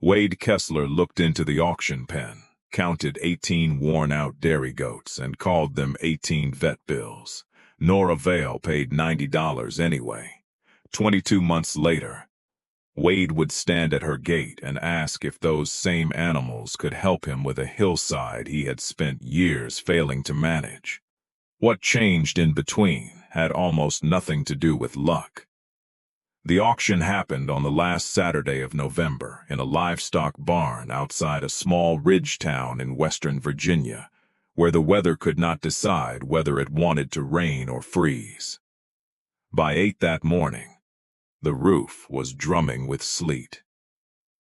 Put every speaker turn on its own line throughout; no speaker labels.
Wade Kessler looked into the auction pen, counted 18 worn-out dairy goats, and called them 18 vet bills. Nora Vale paid $90 anyway. 22 months later, Wade would stand at her gate and ask if those same animals could help him with a hillside he had spent years failing to manage. What changed in between had almost nothing to do with luck. The auction happened on the last Saturday of November in a livestock barn outside a small ridge town in western Virginia, where the weather could not decide whether it wanted to rain or freeze. By 8 that morning, the roof was drumming with sleet.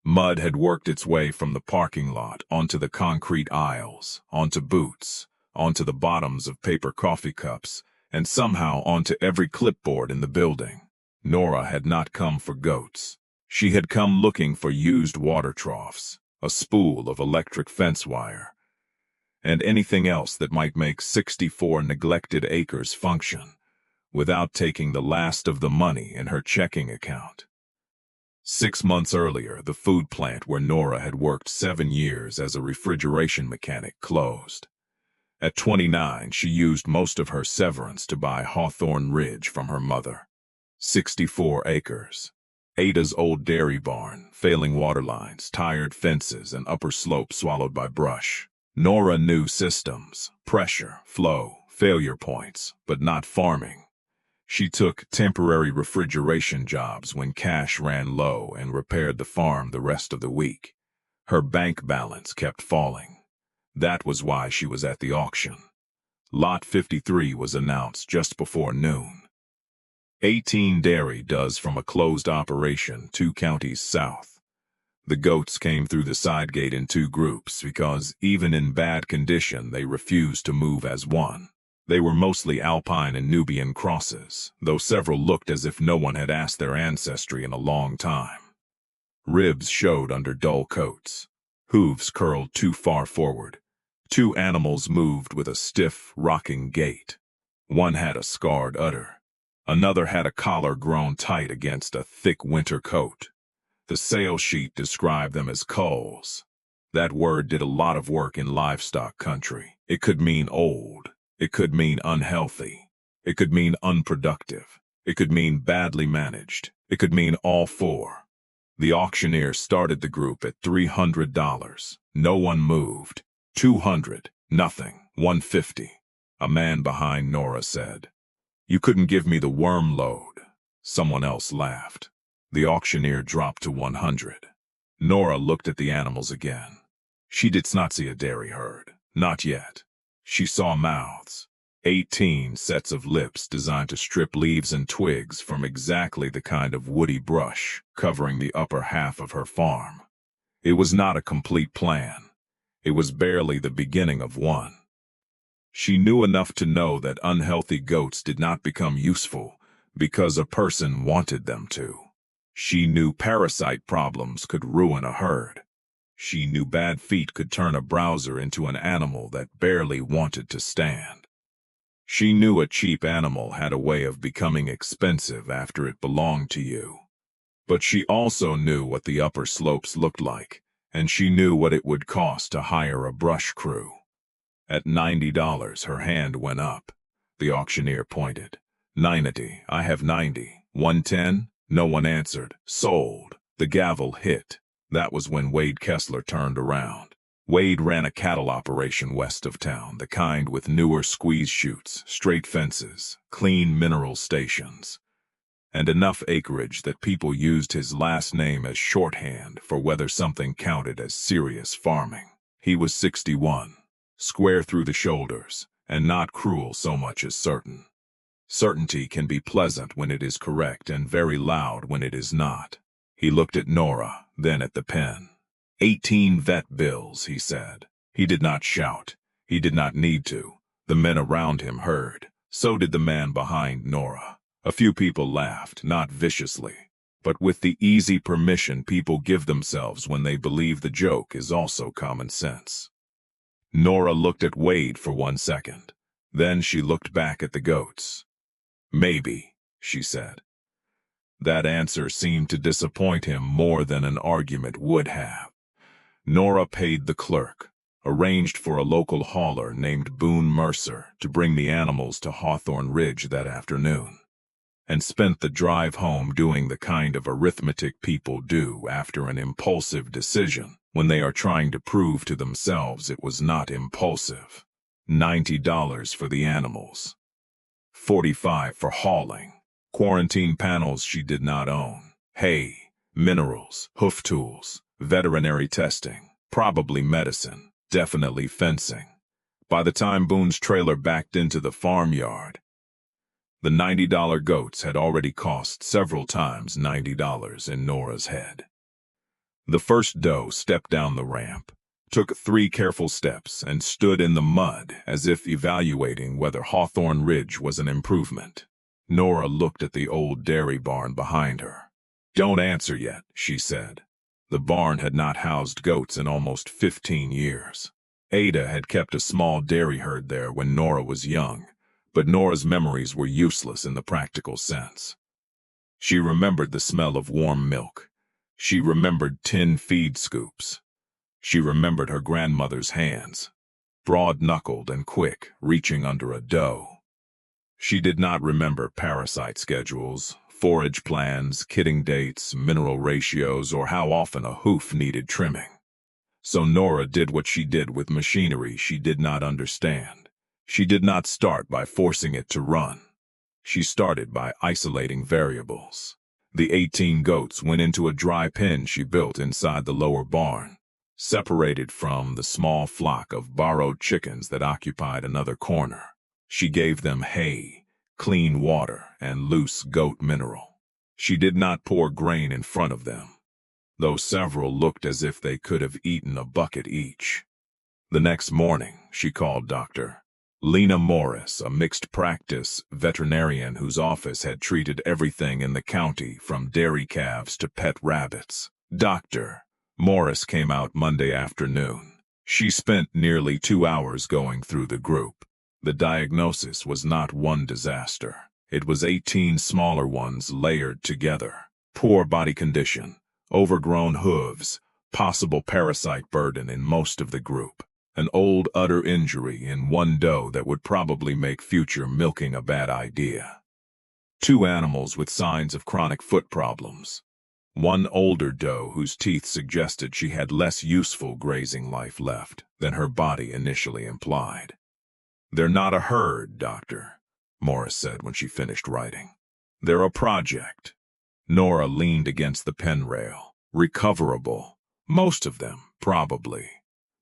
Mud had worked its way from the parking lot onto the concrete aisles, onto boots, onto the bottoms of paper coffee cups, and somehow onto every clipboard in the building. Nora had not come for goats. She had come looking for used water troughs, a spool of electric fence wire, and anything else that might make 64 neglected acres function, without taking the last of the money in her checking account. 6 months earlier, the food plant where Nora had worked 7 years as a refrigeration mechanic closed. At 29, she used most of her severance to buy Hawthorne Ridge from her mother. 64 acres. Ada's old dairy barn, failing water lines, tired fences, and upper slopes swallowed by brush. Nora knew systems, pressure, flow, failure points, but not farming. She took temporary refrigeration jobs when cash ran low and repaired the farm the rest of the week. Her bank balance kept falling. That was why she was at the auction. Lot 53 was announced just before noon. 18 dairy does from a closed operation 2 counties south. The goats came through the side gate in 2 groups because, even in bad condition, they refused to move as one. They were mostly Alpine and Nubian crosses, though several looked as if no one had asked their ancestry in a long time. Ribs showed under dull coats. Hooves curled too far forward. 2 animals moved with a stiff, rocking gait. One had a scarred udder. Another had a collar grown tight against a thick winter coat. The sales sheet described them as culls. That word did a lot of work in livestock country. It could mean old. It could mean unhealthy. It could mean unproductive. It could mean badly managed. It could mean all 4. The auctioneer started the group at $300. No one moved. 200. Nothing. 150. A man behind Nora said, "You couldn't give me the worm load." Someone else laughed. The auctioneer dropped to 100. Nora looked at the animals again. She did not see a dairy herd. Not yet. She saw mouths. 18 sets of lips designed to strip leaves and twigs from exactly the kind of woody brush covering the upper half of her farm. It was not a complete plan. It was barely the beginning of one. She knew enough to know that unhealthy goats did not become useful because a person wanted them to. She knew parasite problems could ruin a herd. She knew bad feet could turn a browser into an animal that barely wanted to stand. She knew a cheap animal had a way of becoming expensive after it belonged to you. But she also knew what the upper slopes looked like, and she knew what it would cost to hire a brush crew. At $90, her hand went up. The auctioneer pointed. 90. I have 90. 110? No one answered. Sold. The gavel hit. That was when Wade Kessler turned around. Wade ran a cattle operation west of town, the kind with newer squeeze chutes, straight fences, clean mineral stations, and enough acreage that people used his last name as shorthand for whether something counted as serious farming. He was 61. Square through the shoulders, and not cruel so much as certain. Certainty can be pleasant when it is correct and very loud when it is not. He looked at Nora, then at the pen. 18 vet bills, he said. He did not shout. He did not need to. The men around him heard. So did the man behind Nora. A few people laughed, not viciously, but with the easy permission people give themselves when they believe the joke is also common sense. Nora looked at Wade for 1 second. Then she looked back at the goats. "Maybe," she said. That answer seemed to disappoint him more than an argument would have. Nora paid the clerk, arranged for a local hauler named Boone Mercer to bring the animals to Hawthorne Ridge that afternoon, and spent the drive home doing the kind of arithmetic people do after an impulsive decision when they are trying to prove to themselves it was not impulsive. $90 for the animals. $45 for hauling. Quarantine panels she did not own. Hay, minerals, hoof tools, veterinary testing, probably medicine, definitely fencing. By the time Boone's trailer backed into the farmyard, the $90 goats had already cost several times $90 in Nora's head. The first doe stepped down the ramp, took 3 careful steps, and stood in the mud as if evaluating whether Hawthorne Ridge was an improvement. Nora looked at the old dairy barn behind her. "Don't answer yet," she said. The barn had not housed goats in almost 15 years. Ada had kept a small dairy herd there when Nora was young, but Nora's memories were useless in the practical sense. She remembered the smell of warm milk. She remembered tin feed scoops. She remembered her grandmother's hands, broad-knuckled and quick, reaching under a doe. She did not remember parasite schedules, forage plans, kidding dates, mineral ratios, or how often a hoof needed trimming. So Nora did what she did with machinery she did not understand. She did not start by forcing it to run. She started by isolating variables. The 18 goats went into a dry pen she built inside the lower barn, separated from the small flock of borrowed chickens that occupied another corner. She gave them hay, clean water, and loose goat mineral. She did not pour grain in front of them, though several looked as if they could have eaten a bucket each. The next morning, she called Dr. Lena Morris, a mixed-practice veterinarian whose office had treated everything in the county from dairy calves to pet rabbits. Dr. Morris came out Monday afternoon. She spent nearly 2 hours going through the group. The diagnosis was not one disaster. It was 18 smaller ones layered together. Poor body condition, overgrown hooves, possible parasite burden in most of the group. An old udder injury in one doe that would probably make future milking a bad idea. 2 animals with signs of chronic foot problems. 1 older doe whose teeth suggested she had less useful grazing life left than her body initially implied. "They're not a herd, Doctor," Morris said when she finished writing. "They're a project." Nora leaned against the pen rail. "Recoverable. Most of them, probably.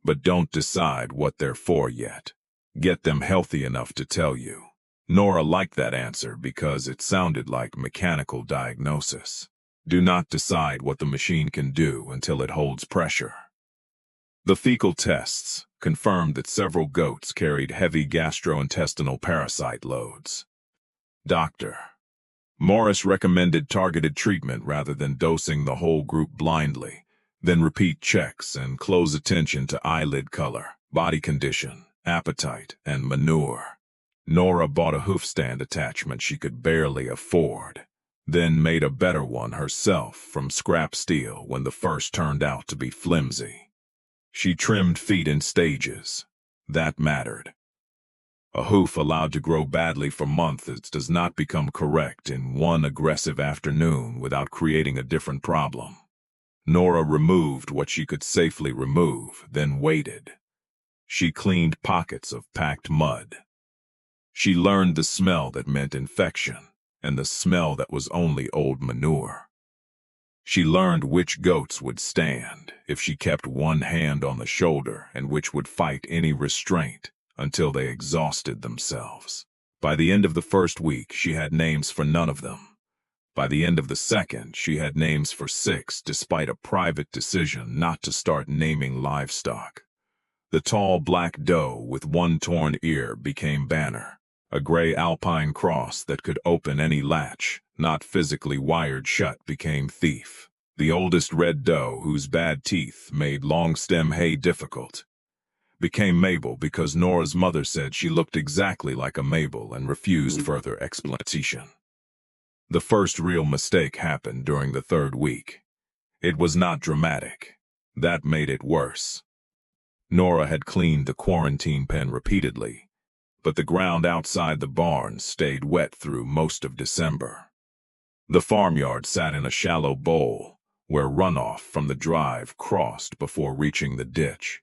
But don't decide what they're for yet. Get them healthy enough to tell you." Nora liked that answer because it sounded like mechanical diagnosis. Do not decide what the machine can do until it holds pressure. The fecal tests confirmed that several goats carried heavy gastrointestinal parasite loads. Dr. Morris recommended targeted treatment rather than dosing the whole group blindly. Then repeat checks and close attention to eyelid color, body condition, appetite, and manure. Nora bought a hoof stand attachment she could barely afford, then made a better one herself from scrap steel when the first turned out to be flimsy. She trimmed feet in stages. That mattered. A hoof allowed to grow badly for months does not become correct in one aggressive afternoon without creating a different problem. Nora removed what she could safely remove, then waited. She cleaned pockets of packed mud. She learned the smell that meant infection, and the smell that was only old manure. She learned which goats would stand if she kept one hand on the shoulder and which would fight any restraint until they exhausted themselves. By the end of the first week, she had names for none of them. By the end of the second, she had names for 6, despite a private decision not to start naming Livestock. The tall black doe with one torn ear became Banner, a gray alpine cross that could open any latch, not physically wired shut, became Thief. The oldest red doe, whose bad teeth made long-stem hay difficult, became Mabel because Nora's mother said she looked exactly like a Mabel and refused further explanation. The first real mistake happened during the third week. It was not dramatic. That made it worse. Nora had cleaned the quarantine pen repeatedly, but the ground outside the barn stayed wet through most of December. The farmyard sat in a shallow bowl, where runoff from the drive crossed before reaching the ditch.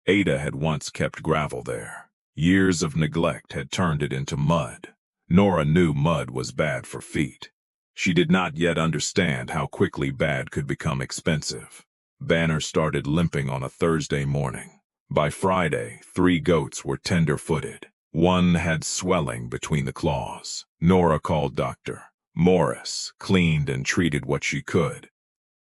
Ada had once kept gravel there. Years of neglect had turned it into mud. Nora knew mud was bad for feet. She did not yet understand how quickly bad could become expensive. Banner started limping on a Thursday morning. By Friday, 3 goats were tender-footed. One had swelling between the claws. Nora called Dr. Morris, cleaned and treated what she could,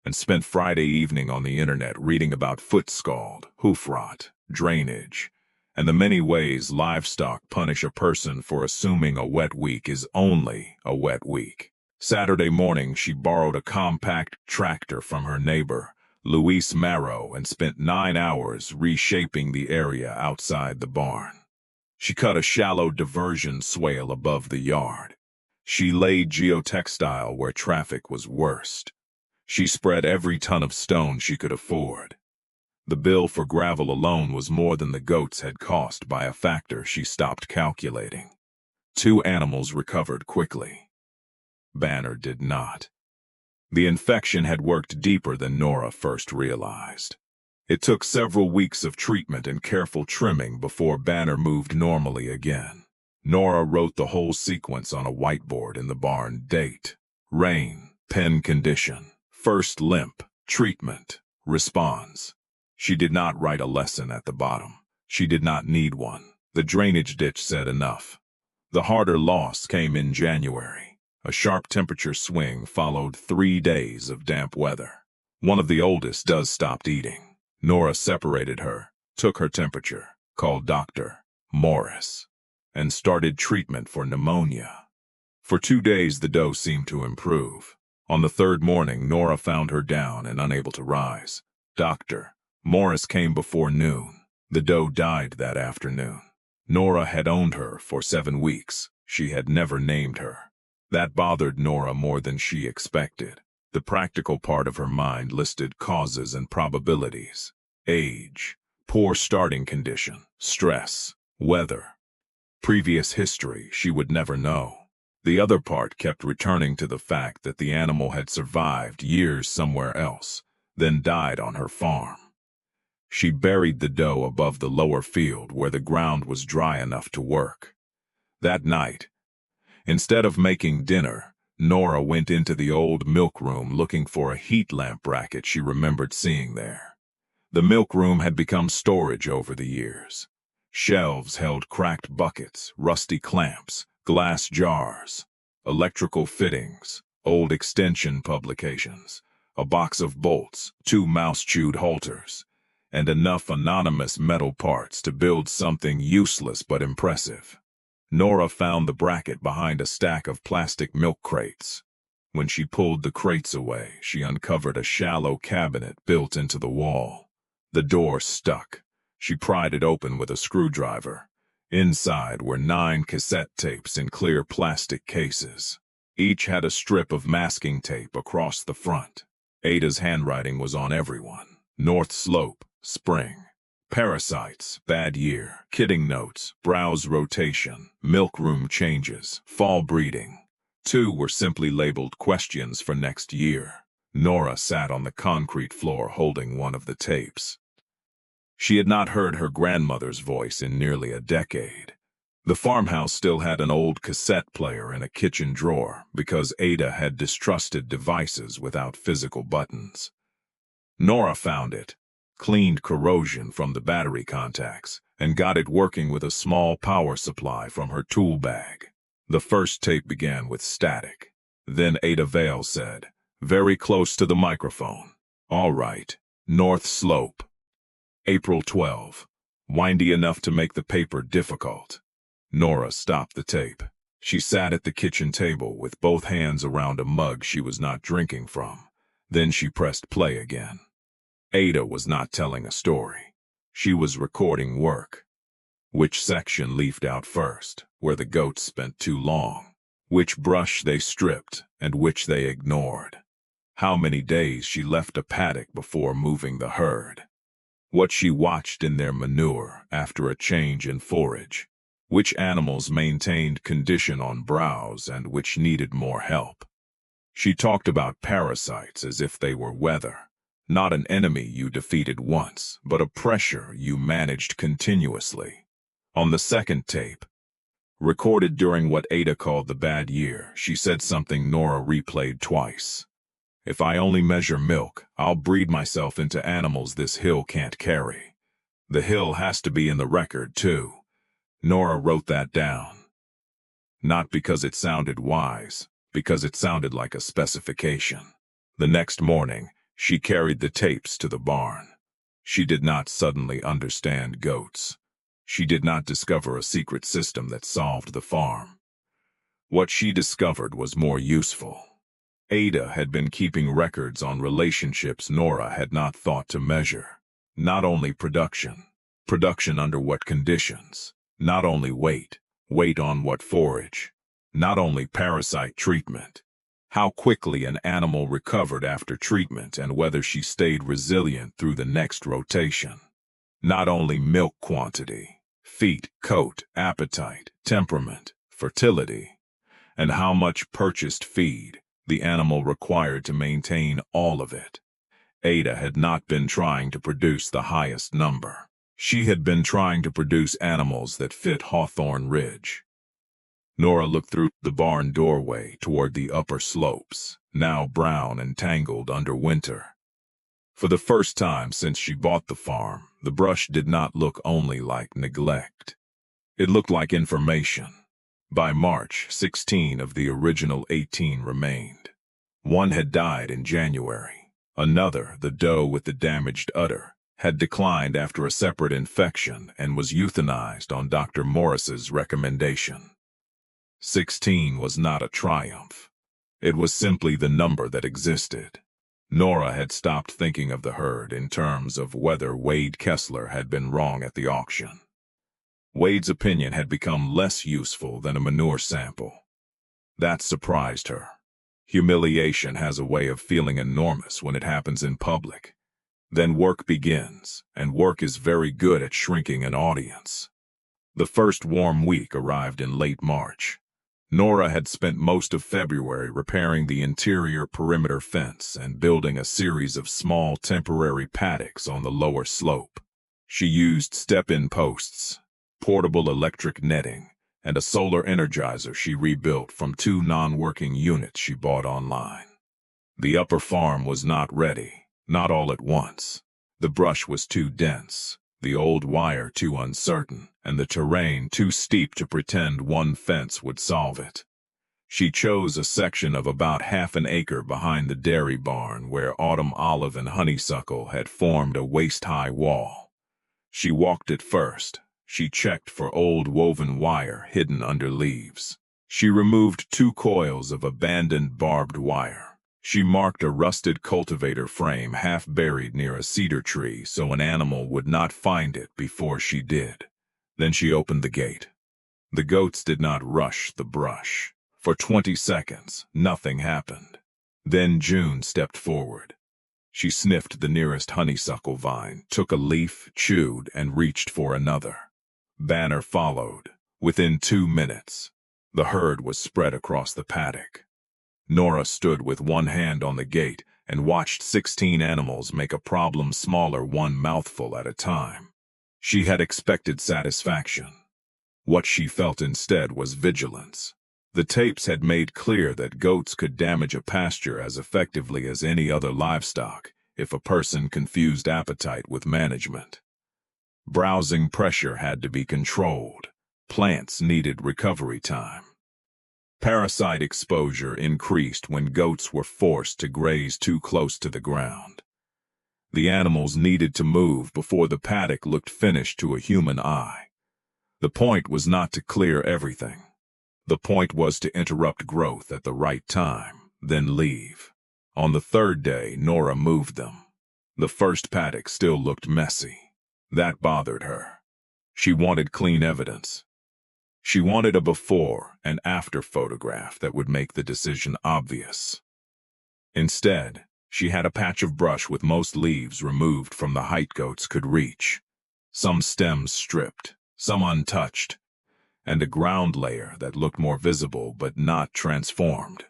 and spent Friday evening on the internet reading about foot scald, hoof rot, drainage, and the many ways livestock punish a person for assuming a wet week is only a wet week. Saturday morning, she borrowed a compact tractor from her neighbor, Luis Marrow, and spent 9 hours reshaping the area outside the barn. She cut a shallow diversion swale above the yard. She laid geotextile where traffic was worst. She spread every ton of stone she could afford. The bill for gravel alone was more than the goats had cost by a factor she stopped calculating. 2 animals recovered quickly. Banner did not. The infection had worked deeper than Nora first realized. It took several weeks of treatment and careful trimming before Banner moved normally again. Nora wrote the whole sequence on a whiteboard in the barn: date, rain, pen condition, first limp, treatment, response. She did not write a lesson at the bottom. She did not need one. The drainage ditch said enough. The harder loss came in January. A sharp temperature swing followed 3 days of damp weather. One of the oldest stopped eating. Nora separated her, took her temperature, called Dr. Morris, and started treatment for pneumonia. For 2 days the doe seemed to improve. On the 3rd morning, Nora found her down and unable to rise. Dr. Morris came before noon. The doe died that afternoon. Nora had owned her for 7 weeks. She had never named her. That bothered Nora more than she expected. The practical part of her mind listed causes and probabilities: age, poor starting condition, stress, weather. Previous history she would never know. The other part kept returning to the fact that the animal had survived years somewhere else, then died on her farm. She buried the doe above the lower field where the ground was dry enough to work. That night, instead of making dinner, Nora went into the old milk room looking for a heat lamp bracket she remembered seeing there. The milk room had become storage over the years. Shelves held cracked buckets, rusty clamps, glass jars, electrical fittings, old extension publications, a box of bolts, 2 mouse-chewed halters, and enough anonymous metal parts to build something useless but impressive. Nora found the bracket behind a stack of plastic milk crates. When she pulled the crates away, she uncovered a shallow cabinet built into the wall. The door stuck. She pried it open with a screwdriver. Inside were 9 cassette tapes in clear plastic cases. Each had a strip of masking tape across the front. Ada's handwriting was on every one. North Slope, spring. Parasites, bad year. Kidding notes, browse rotation. Milk room changes, fall breeding. 2 were simply labeled questions for next year. Nora sat on the concrete floor holding one of the tapes. She had not heard her grandmother's voice in nearly a decade. The farmhouse still had an old cassette player in a kitchen drawer because Ada had distrusted devices without physical buttons. Nora found it, cleaned corrosion from the battery contacts, and got it working with a small power supply from her tool bag. The first tape began with static. Then Ada Vale said, very close to the microphone, "All right, North Slope. April 12. Windy enough to make the paper difficult." Nora stopped the tape. She sat at the kitchen table with both hands around a mug she was not drinking from. Then she pressed play again. Ada was not telling a story. She was recording work. Which section leafed out first, where the goats spent too long? which brush they stripped and which they ignored, how many days she left a paddock before moving the herd, what she watched in their manure after a change in forage, which animals maintained condition on browse and which needed more help. She talked about parasites as if they were weather, not an enemy you defeated once, but a pressure you managed continuously. On the second tape, recorded during what Ada called the bad year, she said something Nora replayed twice. If I only measure milk, I'll breed myself into animals this hill can't carry. The hill has to be in the record, too. Nora wrote that down. Not because it sounded wise, because it sounded like a specification. The next morning, she carried the tapes to the barn. She did not suddenly understand goats. She did not discover a secret system that solved the farm. What she discovered was more useful. Ada had been keeping records on relationships Nora had not thought to measure. Not only production under what conditions, not only weight on what forage, not only parasite treatment, how quickly an animal recovered after treatment and whether she stayed resilient through the next rotation. Not only milk quantity, feet, coat, appetite, temperament, fertility, and how much purchased feed the animal required to maintain all of it. Ada had not been trying to produce the highest number. She had been trying to produce animals that fit Hawthorne Ridge. Nora looked through the barn doorway toward the upper slopes, now brown and tangled under winter. For the first time since she bought the farm, the brush did not look only like neglect. It looked like information. By March, 16 of the original 18 remained. One had died in January. Another, the doe with the damaged udder, had declined after a separate infection and was euthanized on Dr. Morris's recommendation. 16 was not a triumph. It was simply the number that existed. Nora had stopped thinking of the herd in terms of whether Wade Kessler had been wrong at the auction. Wade's opinion had become less useful than a manure sample. That surprised her. Humiliation has a way of feeling enormous when it happens in public. Then work begins, and work is very good at shrinking an audience. The first warm week arrived in late March. Nora had spent most of February repairing the interior perimeter fence and building a series of small temporary paddocks on the lower slope. She used step-in posts, portable electric netting, and a solar energizer she rebuilt from 2 non-working units she bought online. The upper farm was not ready, not all at once. The brush was too dense, the old wire too uncertain, and the terrain too steep to pretend one fence would solve it. She chose a section of about half an acre behind the dairy barn where autumn olive and honeysuckle had formed a waist-high wall. She walked it first. She checked for old woven wire hidden under leaves. She removed 2 coils of abandoned barbed wire. She marked a rusted cultivator frame half buried near a cedar tree so an animal would not find it before she did. Then she opened the gate. The goats did not rush the brush. For 20 seconds, nothing happened. Then June stepped forward. She sniffed the nearest honeysuckle vine, took a leaf, chewed, and reached for another. Banner followed. Within 2 minutes, the herd was spread across the paddock. Nora stood with one hand on the gate and watched 16 animals make a problem smaller one mouthful at a time. She had expected satisfaction. What she felt instead was vigilance. The tapes had made clear that goats could damage a pasture as effectively as any other livestock if a person confused appetite with management. Browsing pressure had to be controlled. Plants needed recovery time. Parasite exposure increased when goats were forced to graze too close to the ground. The animals needed to move before the paddock looked finished to a human eye. The point was not to clear everything. The point was to interrupt growth at the right time, then leave. On the 3rd day, Nora moved them. The first paddock still looked messy. That bothered her. She wanted clean evidence. She wanted a before and after photograph that would make the decision obvious. Instead, she had a patch of brush with most leaves removed from the height goats could reach, some stems stripped, some untouched, and a ground layer that looked more visible but not transformed.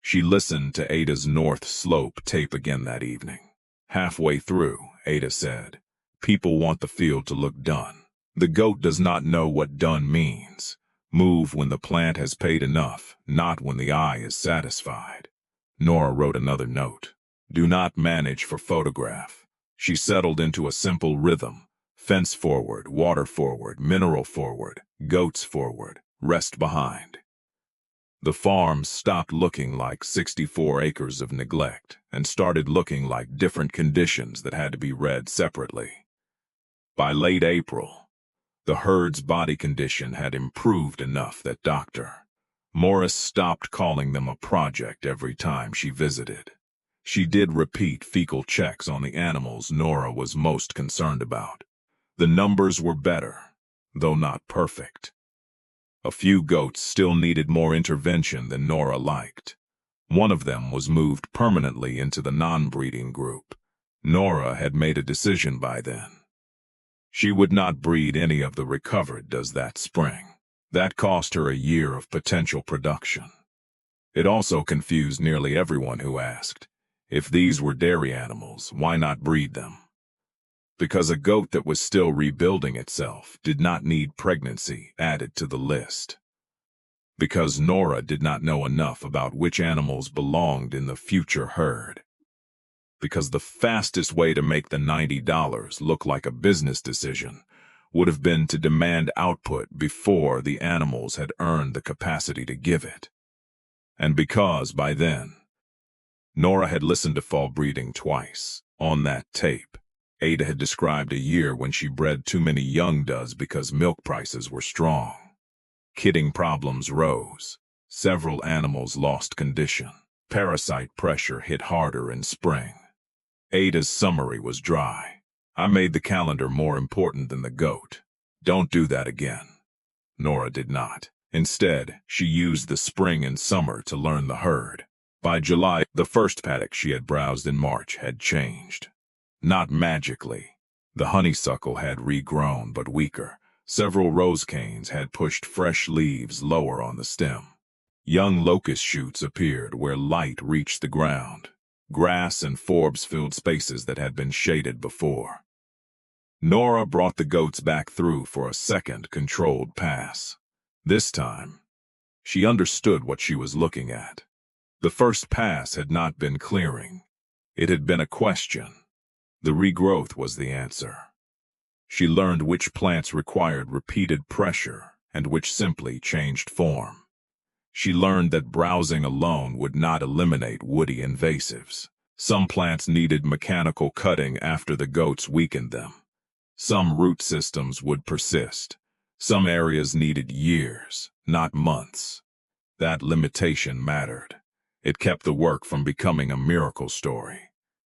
She listened to Ada's North Slope tape again that evening. Halfway through, Ada said, "People want the field to look done. The goat does not know what done means. Move when the plant has paid enough, not when the eye is satisfied." Nora wrote another note. "Do not manage for photograph." She settled into a simple rhythm. Fence forward, water forward, mineral forward, goats forward, rest behind. The farm stopped looking like 64 acres of neglect and started looking like different conditions that had to be read separately. By late April, the herd's body condition had improved enough that Dr. Morris stopped calling them a project every time she visited. She did repeat fecal checks on the animals Nora was most concerned about. The numbers were better, though not perfect. A few goats still needed more intervention than Nora liked. One of them was moved permanently into the non-breeding group. Nora had made a decision by then. She would not breed any of the recovered that spring. That cost her a year of potential production. It also confused nearly everyone who asked, if these were dairy animals, why not breed them? Because a goat that was still rebuilding itself did not need pregnancy added to the list. Because Nora did not know enough about which animals belonged in the future herd. Because the fastest way to make the $90 look like a business decision would have been to demand output before the animals had earned the capacity to give it. And because, by then, Nora had listened to fall breeding twice. On that tape, Ada had described a year when she bred too many young does because milk prices were strong. Kidding problems rose. Several animals lost condition. Parasite pressure hit harder in spring. Ada's summary was dry. "I made the calendar more important than the goat. Don't do that again." Nora did not. Instead, she used the spring and summer to learn the herd. By July, the first paddock she had browsed in March had changed. Not magically. The honeysuckle had regrown, but weaker. Several rose canes had pushed fresh leaves lower on the stem. Young locust shoots appeared where light reached the ground. Grass and forbs filled spaces that had been shaded before. Nora brought the goats back through for a second controlled pass. This time, she understood what she was looking at. The first pass had not been clearing. It had been a question. The regrowth was the answer. She learned which plants required repeated pressure and which simply changed form. She learned that browsing alone would not eliminate woody invasives. Some plants needed mechanical cutting after the goats weakened them. Some root systems would persist. Some areas needed years, not months. That limitation mattered. It kept the work from becoming a miracle story.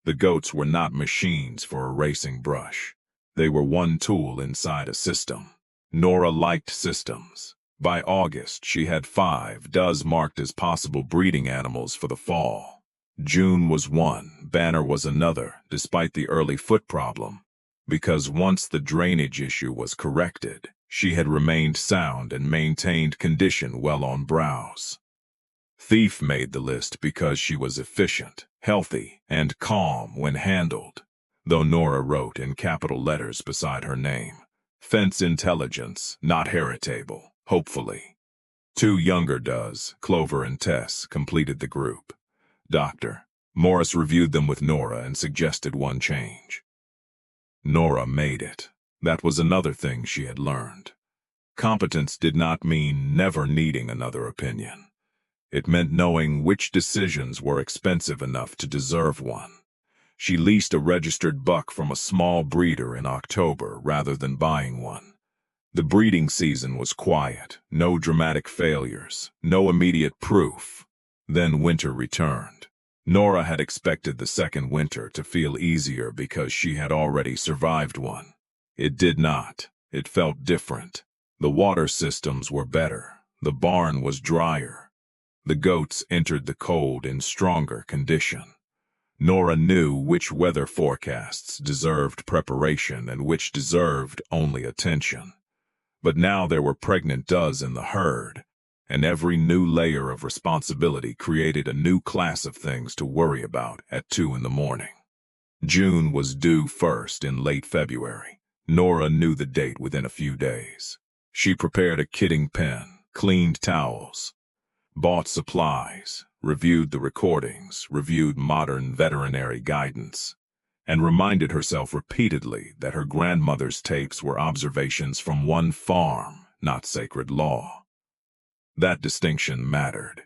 The goats were not machines for erasing brush. They were one tool inside a system. Nora liked systems. By August, she had 5 does marked as possible breeding animals for the fall. June was one, Banner was another, despite the early foot problem. Because once the drainage issue was corrected, she had remained sound and maintained condition well on browse. Thief made the list because she was efficient, healthy, and calm when handled, though Nora wrote in capital letters beside her name, "Fence intelligence, not heritable, hopefully." 2 younger does, Clover and Tess, completed the group. Dr. Morris reviewed them with Nora and suggested one change. Nora made it. That was another thing she had learned. Competence did not mean never needing another opinion. It meant knowing which decisions were expensive enough to deserve one. She leased a registered buck from a small breeder in October rather than buying one. The breeding season was quiet, no dramatic failures, no immediate proof. Then winter returned. Nora had expected the second winter to feel easier because she had already survived one. It did not. It felt different. The water systems were better. The barn was drier. The goats entered the cold in stronger condition. Nora knew which weather forecasts deserved preparation and which deserved only attention. But now there were pregnant does in the herd, and every new layer of responsibility created a new class of things to worry about at 2 in the morning. June was due first in late February. Nora knew the date within a few days. She prepared a kidding pen, cleaned towels, bought supplies, reviewed the recordings, reviewed modern veterinary guidance, and reminded herself repeatedly that her grandmother's tapes were observations from one farm, not sacred law. That distinction mattered.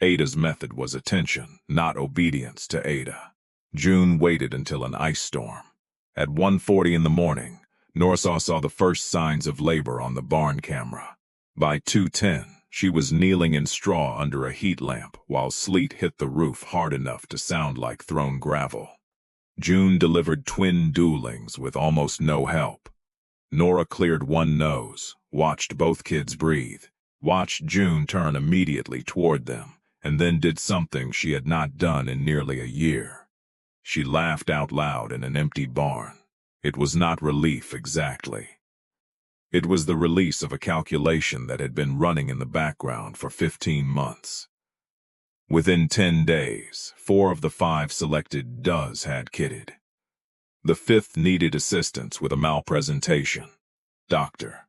Ada's method was attention, not obedience to Ada. June waited until an ice storm. At 1:40 in the morning, Nora saw the first signs of labor on the barn camera. By 2:10, she was kneeling in straw under a heat lamp while sleet hit the roof hard enough to sound like thrown gravel. June delivered twin duelings with almost no help. Nora cleared one nose, watched both kids breathe, watched June turn immediately toward them, and then did something she had not done in nearly a year. She laughed out loud in an empty barn. It was not relief exactly. It was the release of a calculation that had been running in the background for 15 months. Within 10 days, 4 of the 5 selected does had kidded. The 5th needed assistance with a malpresentation. Dr.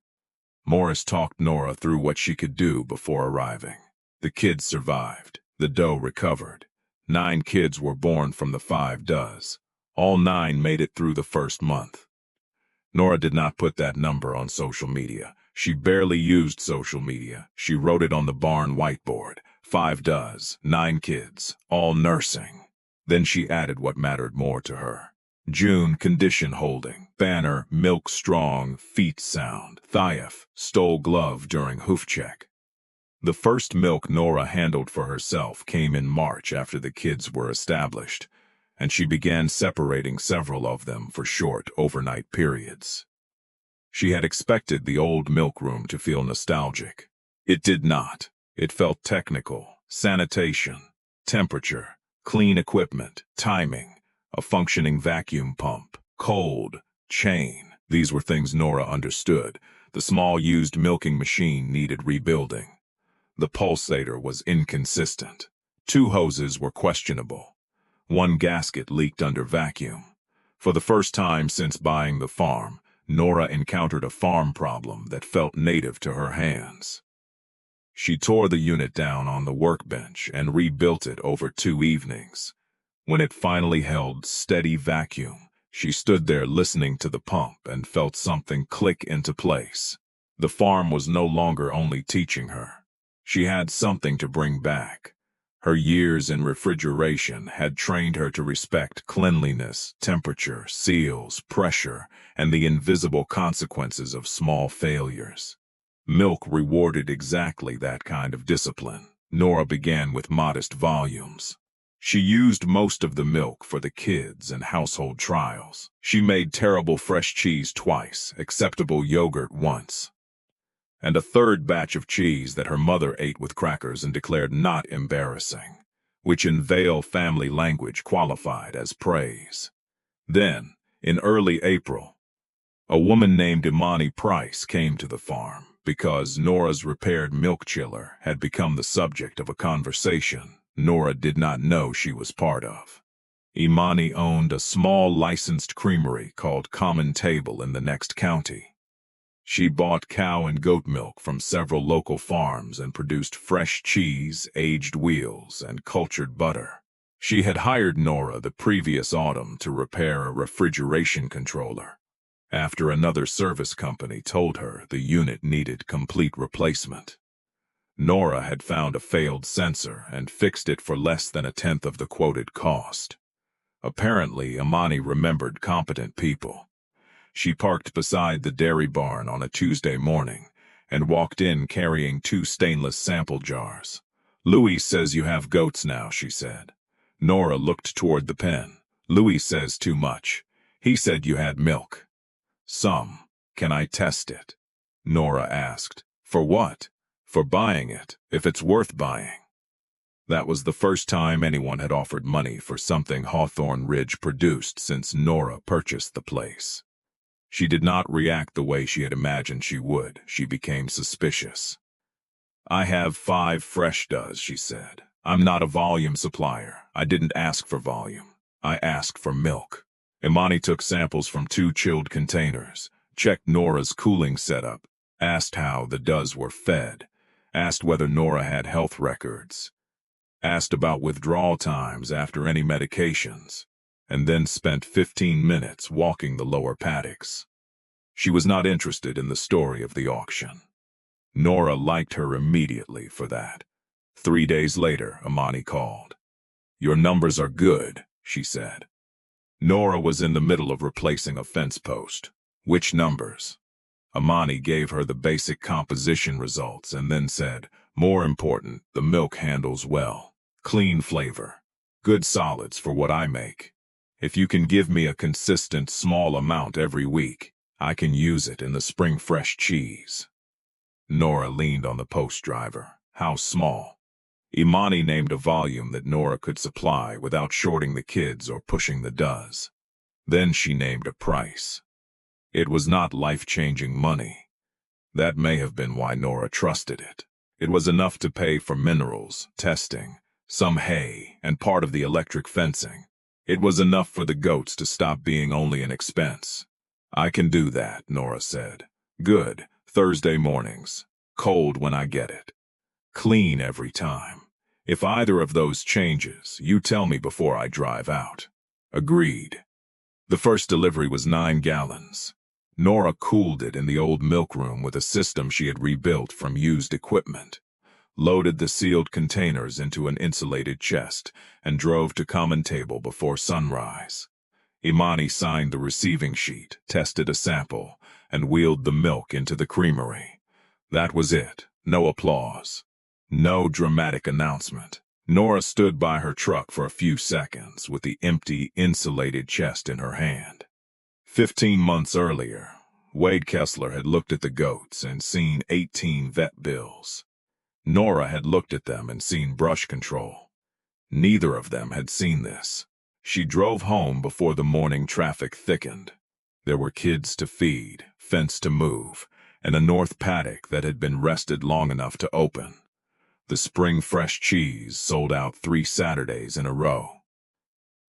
Morris talked Nora through what she could do before arriving. The kids survived. The doe recovered. 9 kids were born from the 5 does. All 9 made it through the first month. Nora did not put that number on social media. She barely used social media. She wrote it on the barn whiteboard. 5 does, 9 kids, all nursing. Then she added what mattered more to her. June, condition holding. Banner, milk strong, feet sound. Thief, stole glove during hoof check. The first milk Nora handled for herself came in March after the kids were established, and she began separating several of them for short overnight periods. She had expected the old milk room to feel nostalgic. It did not. It felt technical, sanitation, temperature, clean equipment, timing, a functioning vacuum pump, cold, chain. These were things Nora understood. The small used milking machine needed rebuilding. The pulsator was inconsistent. 2 hoses were questionable. 1 gasket leaked under vacuum. For the first time since buying the farm, Nora encountered a farm problem that felt native to her hands. She tore the unit down on the workbench and rebuilt it over 2 evenings. When it finally held steady vacuum, she stood there listening to the pump and felt something click into place. The farm was no longer only teaching her. She had something to bring back. Her years in refrigeration had trained her to respect cleanliness, temperature, seals, pressure, and the invisible consequences of small failures. Milk rewarded exactly that kind of discipline. Nora began with modest volumes. She used most of the milk for the kids and household trials. She made terrible fresh cheese twice, acceptable yogurt once, and a 3rd batch of cheese that her mother ate with crackers and declared not embarrassing, which in Vale family language qualified as praise. Then, in early April, a woman named Imani Price came to the farm because Nora's repaired milk chiller had become the subject of a conversation Nora did not know she was part of. Imani owned a small licensed creamery called Common Table in the next county. She bought cow and goat milk from several local farms and produced fresh cheese, aged wheels, and cultured butter. She had hired Nora the previous autumn to repair a refrigeration controller, after another service company told her the unit needed complete replacement. Nora had found a failed sensor and fixed it for less than 1/10 of the quoted cost. Apparently, Imani remembered competent people. She parked beside the dairy barn on a Tuesday morning and walked in carrying 2 stainless sample jars. "Louis says you have goats now," she said. Nora looked toward the pen. "Louis says too much. He said you had milk." "Some. Can I test it?" Nora asked. For what? For buying it, if it's worth buying. That was the first time anyone had offered money for something Hawthorne Ridge produced since Nora purchased the place. She did not react the way she had imagined she would. She became suspicious. I have 5 fresh does, she said. I'm not a volume supplier. I didn't ask for volume. I asked for milk. Imani took samples from 2 chilled containers, checked Nora's cooling setup, asked how the does were fed, asked whether Nora had health records, asked about withdrawal times after any medications, and then spent 15 minutes walking the lower paddocks. She was not interested in the story of the auction. Nora liked her immediately for that. 3 days later, Imani called. Your numbers are good, she said. Nora was in the middle of replacing a fence post. Which numbers? Imani gave her the basic composition results and then said, more important, the milk handles well. Clean flavor. Good solids for what I make. If you can give me a consistent small amount every week, I can use it in the spring fresh cheese. Nora leaned on the post driver. How small? Imani named a volume that Nora could supply without shorting the kids or pushing the does. Then she named a price. It was not life-changing money. That may have been why Nora trusted it. It was enough to pay for minerals, testing, some hay, and part of the electric fencing. It was enough for the goats to stop being only an expense. I can do that, Nora said. Good. Thursday mornings. Cold when I get it. Clean every time. If either of those changes, you tell me before I drive out. Agreed. The first delivery was 9 gallons. Nora cooled it in the old milk room with a system she had rebuilt from used equipment, loaded the sealed containers into an insulated chest, and drove to common table before sunrise. Imani signed the receiving sheet, tested a sample, and wheeled the milk into the creamery. That was it. No applause. No dramatic announcement. Nora stood by her truck for a few seconds with the empty, insulated chest in her hand. 15 months earlier, Wade Kessler had looked at the goats and seen 18 vet bills. Nora had looked at them and seen brush control. Neither of them had seen this. She drove home before the morning traffic thickened. There were kids to feed, fence to move, and a north paddock that had been rested long enough to open. The spring fresh cheese sold out 3 Saturdays in a row.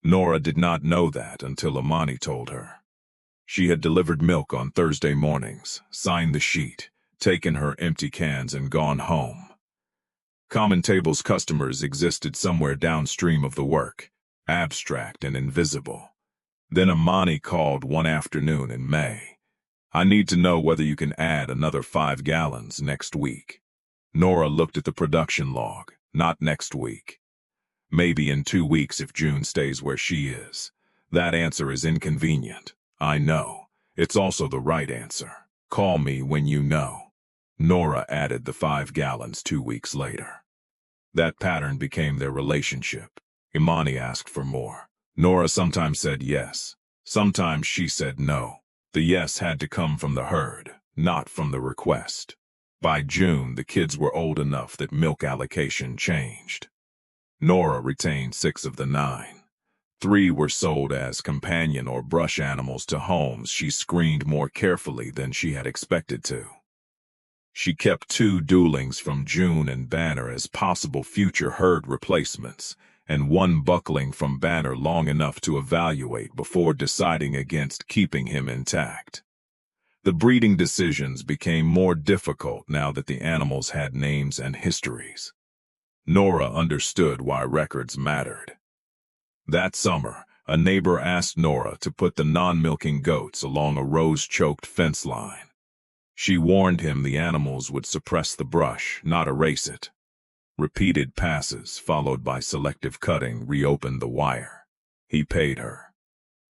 Nora did not know that until Imani told her. She had delivered milk on Thursday mornings, signed the sheet, taken her empty cans and gone home. Common Table's customers existed somewhere downstream of the work, abstract and invisible. Then Imani called one afternoon in May. I need to know whether you can add another 5 gallons next week. Nora looked at the production log. Not next week. Maybe in 2 weeks if June stays where she is. That answer is inconvenient. I know. It's also the right answer. Call me when you know. Nora added the 5 gallons 2 weeks later. That pattern became their relationship. Imani asked for more. Nora sometimes said yes. Sometimes she said no. The yes had to come from the herd, not from the request. By June, the kids were old enough that milk allocation changed. Nora retained 6 of the 9. 3 were sold as companion or brush animals to homes she screened more carefully than she had expected to. She kept 2 duelings from June and Banner as possible future herd replacements, and 1 buckling from Banner long enough to evaluate before deciding against keeping him intact. The breeding decisions became more difficult now that the animals had names and histories. Nora understood why records mattered. That summer, a neighbor asked Nora to put the non-milking goats along a rose-choked fence line. She warned him the animals would suppress the brush, not erase it. Repeated passes, followed by selective cutting, reopened the wire. He paid her.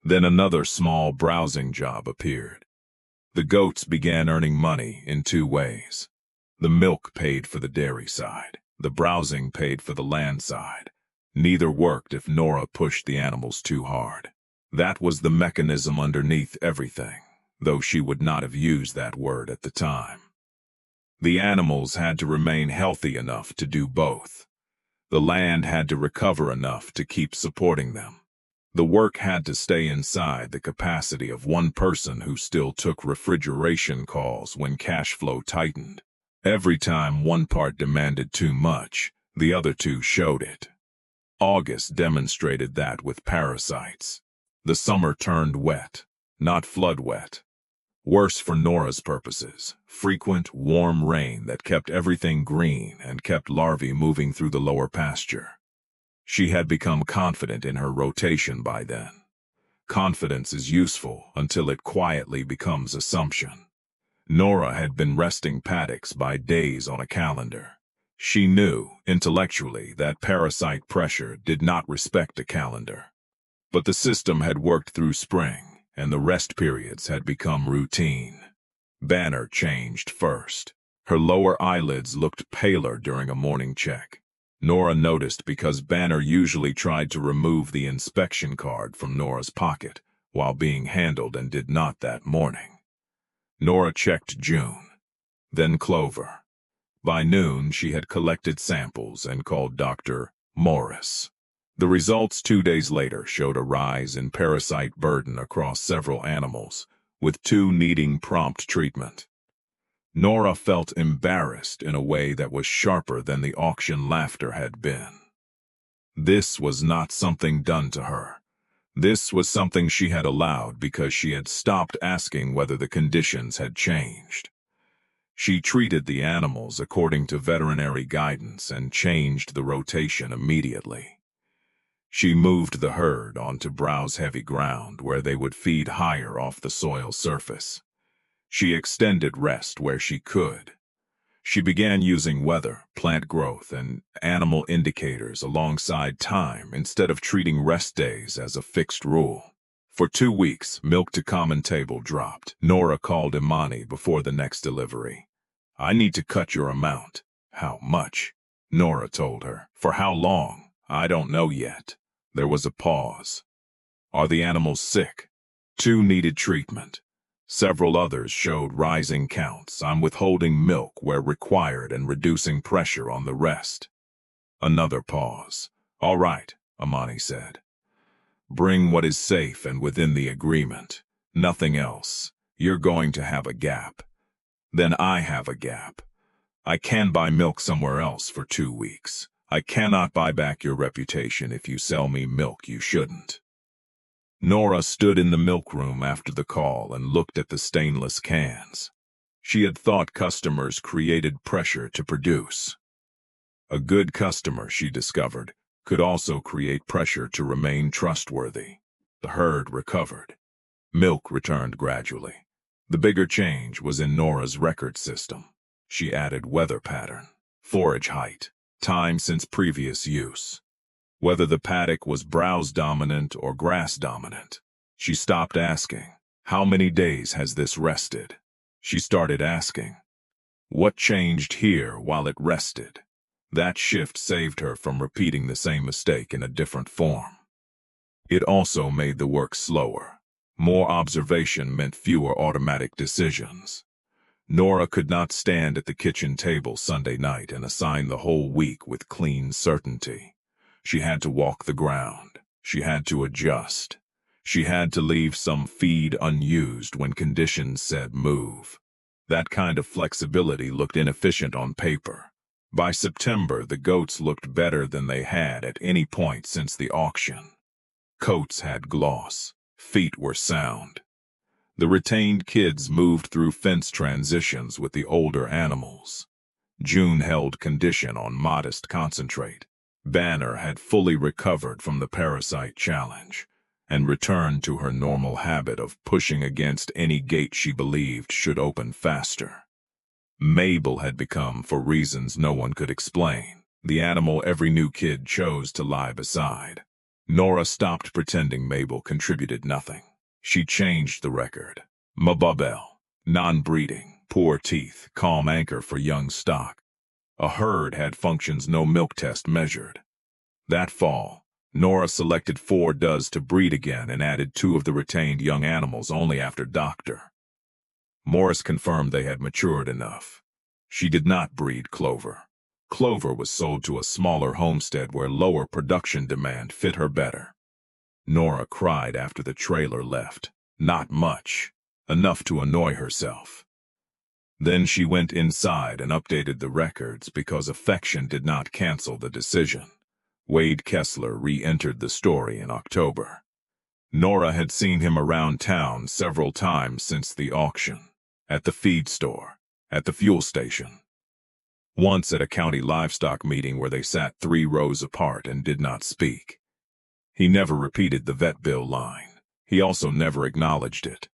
Then another small browsing job appeared. The goats began earning money in 2 ways. The milk paid for the dairy side. The browsing paid for the land side. Neither worked if Nora pushed the animals too hard. That was the mechanism underneath everything, though she would not have used that word at the time. The animals had to remain healthy enough to do both. The land had to recover enough to keep supporting them. The work had to stay inside the capacity of one person who still took refrigeration calls when cash flow tightened. Every time one part demanded too much, the other two showed it. August demonstrated that with parasites. The summer turned wet, not flood wet. Worse for Nora's purposes, frequent, warm rain that kept everything green and kept larvae moving through the lower pasture. She had become confident in her rotation by then. Confidence is useful until it quietly becomes assumption. Nora had been resting paddocks by days on a calendar. She knew, intellectually, that parasite pressure did not respect a calendar. But the system had worked through spring, and the rest periods had become routine. Banner changed first. Her lower eyelids looked paler during a morning check. Nora noticed because Banner usually tried to remove the inspection card from Nora's pocket while being handled and did not that morning. Nora checked June, then Clover. By noon, she had collected samples and called Dr. Morris. The results 2 days later showed a rise in parasite burden across several animals, with 2 needing prompt treatment. Nora felt embarrassed in a way that was sharper than the auction laughter had been. This was not something done to her. This was something she had allowed because she had stopped asking whether the conditions had changed. She treated the animals according to veterinary guidance and changed the rotation immediately. She moved the herd onto browse-heavy ground where they would feed higher off the soil surface. She extended rest where she could. She began using weather, plant growth, and animal indicators alongside time instead of treating rest days as a fixed rule. For 2 weeks, milk to common table dropped. Nora called Imani before the next delivery. "I need to cut your amount." "How much?" Nora told her. "For how long?" "I don't know yet." There was a pause. "Are the animals sick?" 2 needed treatment. Several others showed rising counts. "I'm withholding milk where required and reducing pressure on the rest." Another pause. "All right," Imani said. "Bring what is safe and within the agreement. Nothing else. You're going to have a gap. Then I have a gap. I can buy milk somewhere else for 2 weeks. I cannot buy back your reputation if you sell me milk you shouldn't." Nora stood in the milk room after the call and looked at the stainless cans. She had thought customers created pressure to produce. A good customer, she discovered, could also create pressure to remain trustworthy. The herd recovered. Milk returned gradually. The bigger change was in Nora's record system. She added weather pattern, forage height, time since previous use. Whether the paddock was browse-dominant or grass-dominant. She stopped asking, "How many days has this rested?" She started asking, "What changed here while it rested?" That shift saved her from repeating the same mistake in a different form. It also made the work slower. More observation meant fewer automatic decisions. Nora could not stand at the kitchen table Sunday night and assign the whole week with clean certainty. She had to walk the ground. She had to adjust. She had to leave some feed unused when conditions said move. That kind of flexibility looked inefficient on paper. By September, the goats looked better than they had at any point since the auction. Coats had gloss. Feet were sound. The retained kids moved through fence transitions with the older animals. June held condition on modest concentrate. Banner had fully recovered from the parasite challenge and returned to her normal habit of pushing against any gate she believed should open faster. Mabel had become, for reasons no one could explain, the animal every new kid chose to lie beside. Nora stopped pretending Mabel contributed nothing. She changed the record. Mabubel, non-breeding, poor teeth, calm anchor for young stock. A herd had functions no milk test measured. That fall, Nora selected 4 does to breed again and added 2 of the retained young animals only after Dr. Morris confirmed they had matured enough. She did not breed clover. Clover was sold to a smaller homestead where lower production demand fit her better. Nora cried after the trailer left. Not much. Enough to annoy herself. Then she went inside and updated the records because affection did not cancel the decision. Wade Kessler re-entered the story in October. Nora had seen him around town several times since the auction. At the feed store. At the fuel station. Once at a county livestock meeting where they sat 3 rows apart and did not speak. He never repeated the vet bill line. He also never acknowledged it.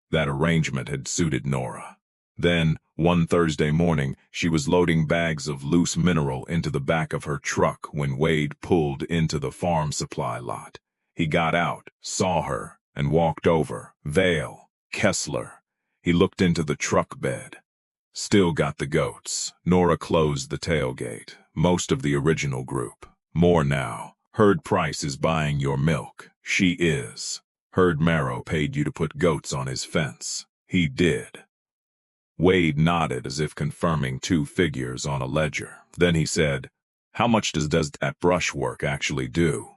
That arrangement had suited Nora. Then, one Thursday morning, she was loading bags of loose mineral into the back of her truck when Wade pulled into the farm supply lot. He got out, saw her, and walked over. Vale, Kessler. He looked into the truck bed. Still got the goats. Nora closed the tailgate. Most of the original group. More now. Herd Price is buying your milk. She is. Herd Marrow paid you to put goats on his fence. He did. Wade nodded as if confirming 2 figures on a ledger. Then he said, "How much does that brush work actually do?"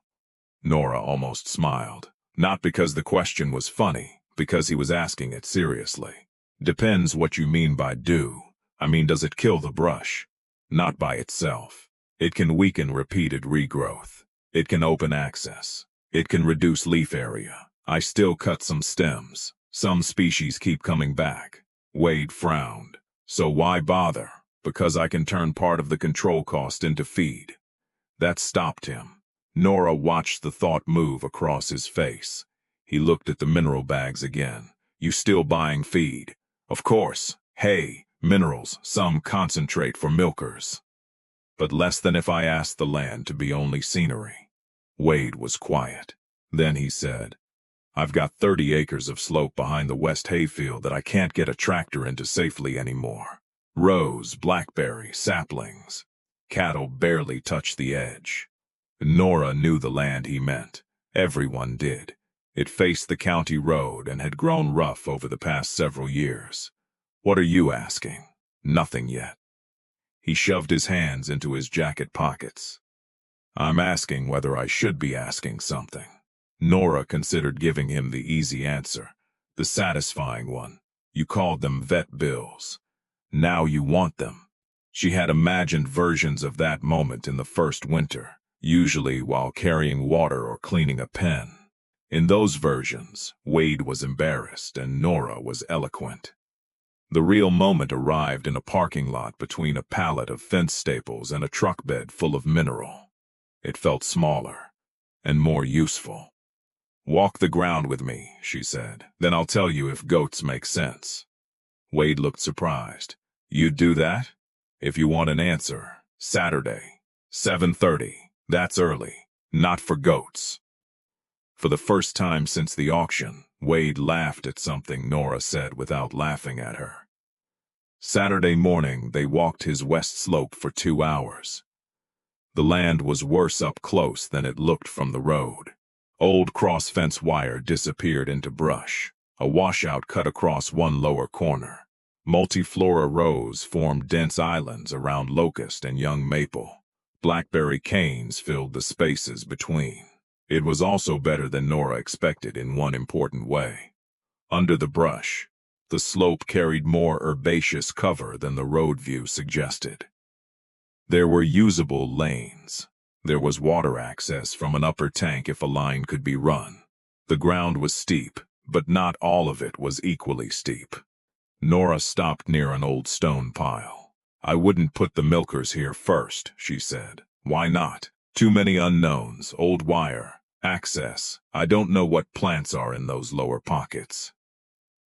Nora almost smiled. Not because the question was funny, because he was asking it seriously. Depends what you mean by do. I mean, does it kill the brush? Not by itself. It can weaken repeated regrowth. It can open access. It can reduce leaf area. I still cut some stems. Some species keep coming back. Wade frowned. So why bother? Because I can turn part of the control cost into feed. That stopped him. Nora watched the thought move across his face. He looked at the mineral bags again. You still buying feed? Of course. Hay, minerals, some concentrate for milkers. But less than if I asked the land to be only scenery. Wade was quiet. Then he said, I've got 30 acres of slope behind the west hayfield that I can't get a tractor into safely anymore. Rose, blackberry, saplings. Cattle barely touch the edge. Nora knew the land he meant. Everyone did. It faced the county road and had grown rough over the past several years. What are you asking? Nothing yet. He shoved his hands into his jacket pockets. I'm asking whether I should be asking something. Nora considered giving him the easy answer, the satisfying one. You called them vet bills. Now you want them. She had imagined versions of that moment in the first winter, usually while carrying water or cleaning a pen. In those versions, Wade was embarrassed and Nora was eloquent. The real moment arrived in a parking lot between a pallet of fence staples and a truck bed full of mineral. It felt smaller and more useful. Walk the ground with me, she said. Then I'll tell you if goats make sense. Wade looked surprised. You'd do that? If you want an answer, Saturday, 7:30. That's early. Not for goats. For the first time since the auction, Wade laughed at something Nora said without laughing at her. Saturday morning, they walked his west slope for 2 hours. The land was worse up close than it looked from the road. Old cross-fence wire disappeared into brush. A washout cut across one lower corner. Multiflora rows formed dense islands around locust and young maple. Blackberry canes filled the spaces between. It was also better than Nora expected in one important way. Under the brush, the slope carried more herbaceous cover than the road view suggested. There were usable lanes. There was water access from an upper tank if a line could be run. The ground was steep, but not all of it was equally steep. Nora stopped near an old stone pile. I wouldn't put the milkers here first, she said. Why not? Too many unknowns, old wire, access. I don't know what plants are in those lower pockets.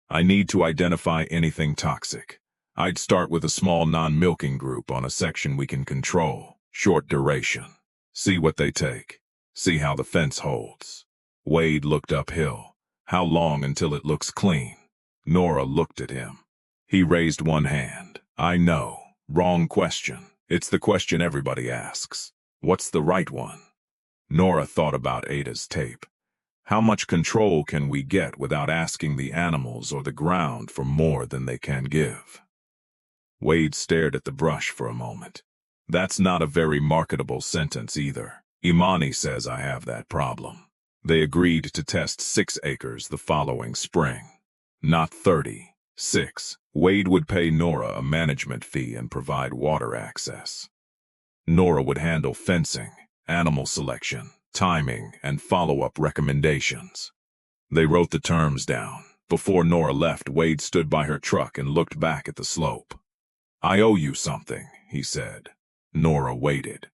I need to identify anything toxic. I'd start with a small non-milking group on a section we can control, short duration. See what they take. See how the fence holds. Wade looked uphill. How long until it looks clean? Nora looked at him. He raised one hand. I know. Wrong question. It's the question everybody asks. What's the right one? Nora thought about Ada's tape. How much control can we get without asking the animals or the ground for more than they can give? Wade stared at the brush for a moment. That's not a very marketable sentence either. Imani says I have that problem. They agreed to test 6 acres the following spring. Not 30. 6. Wade would pay Nora a management fee and provide water access. Nora would handle fencing, animal selection, timing, and follow-up recommendations. They wrote the terms down. Before Nora left, Wade stood by her truck and looked back at the slope. I owe you something, he said. Nora waited.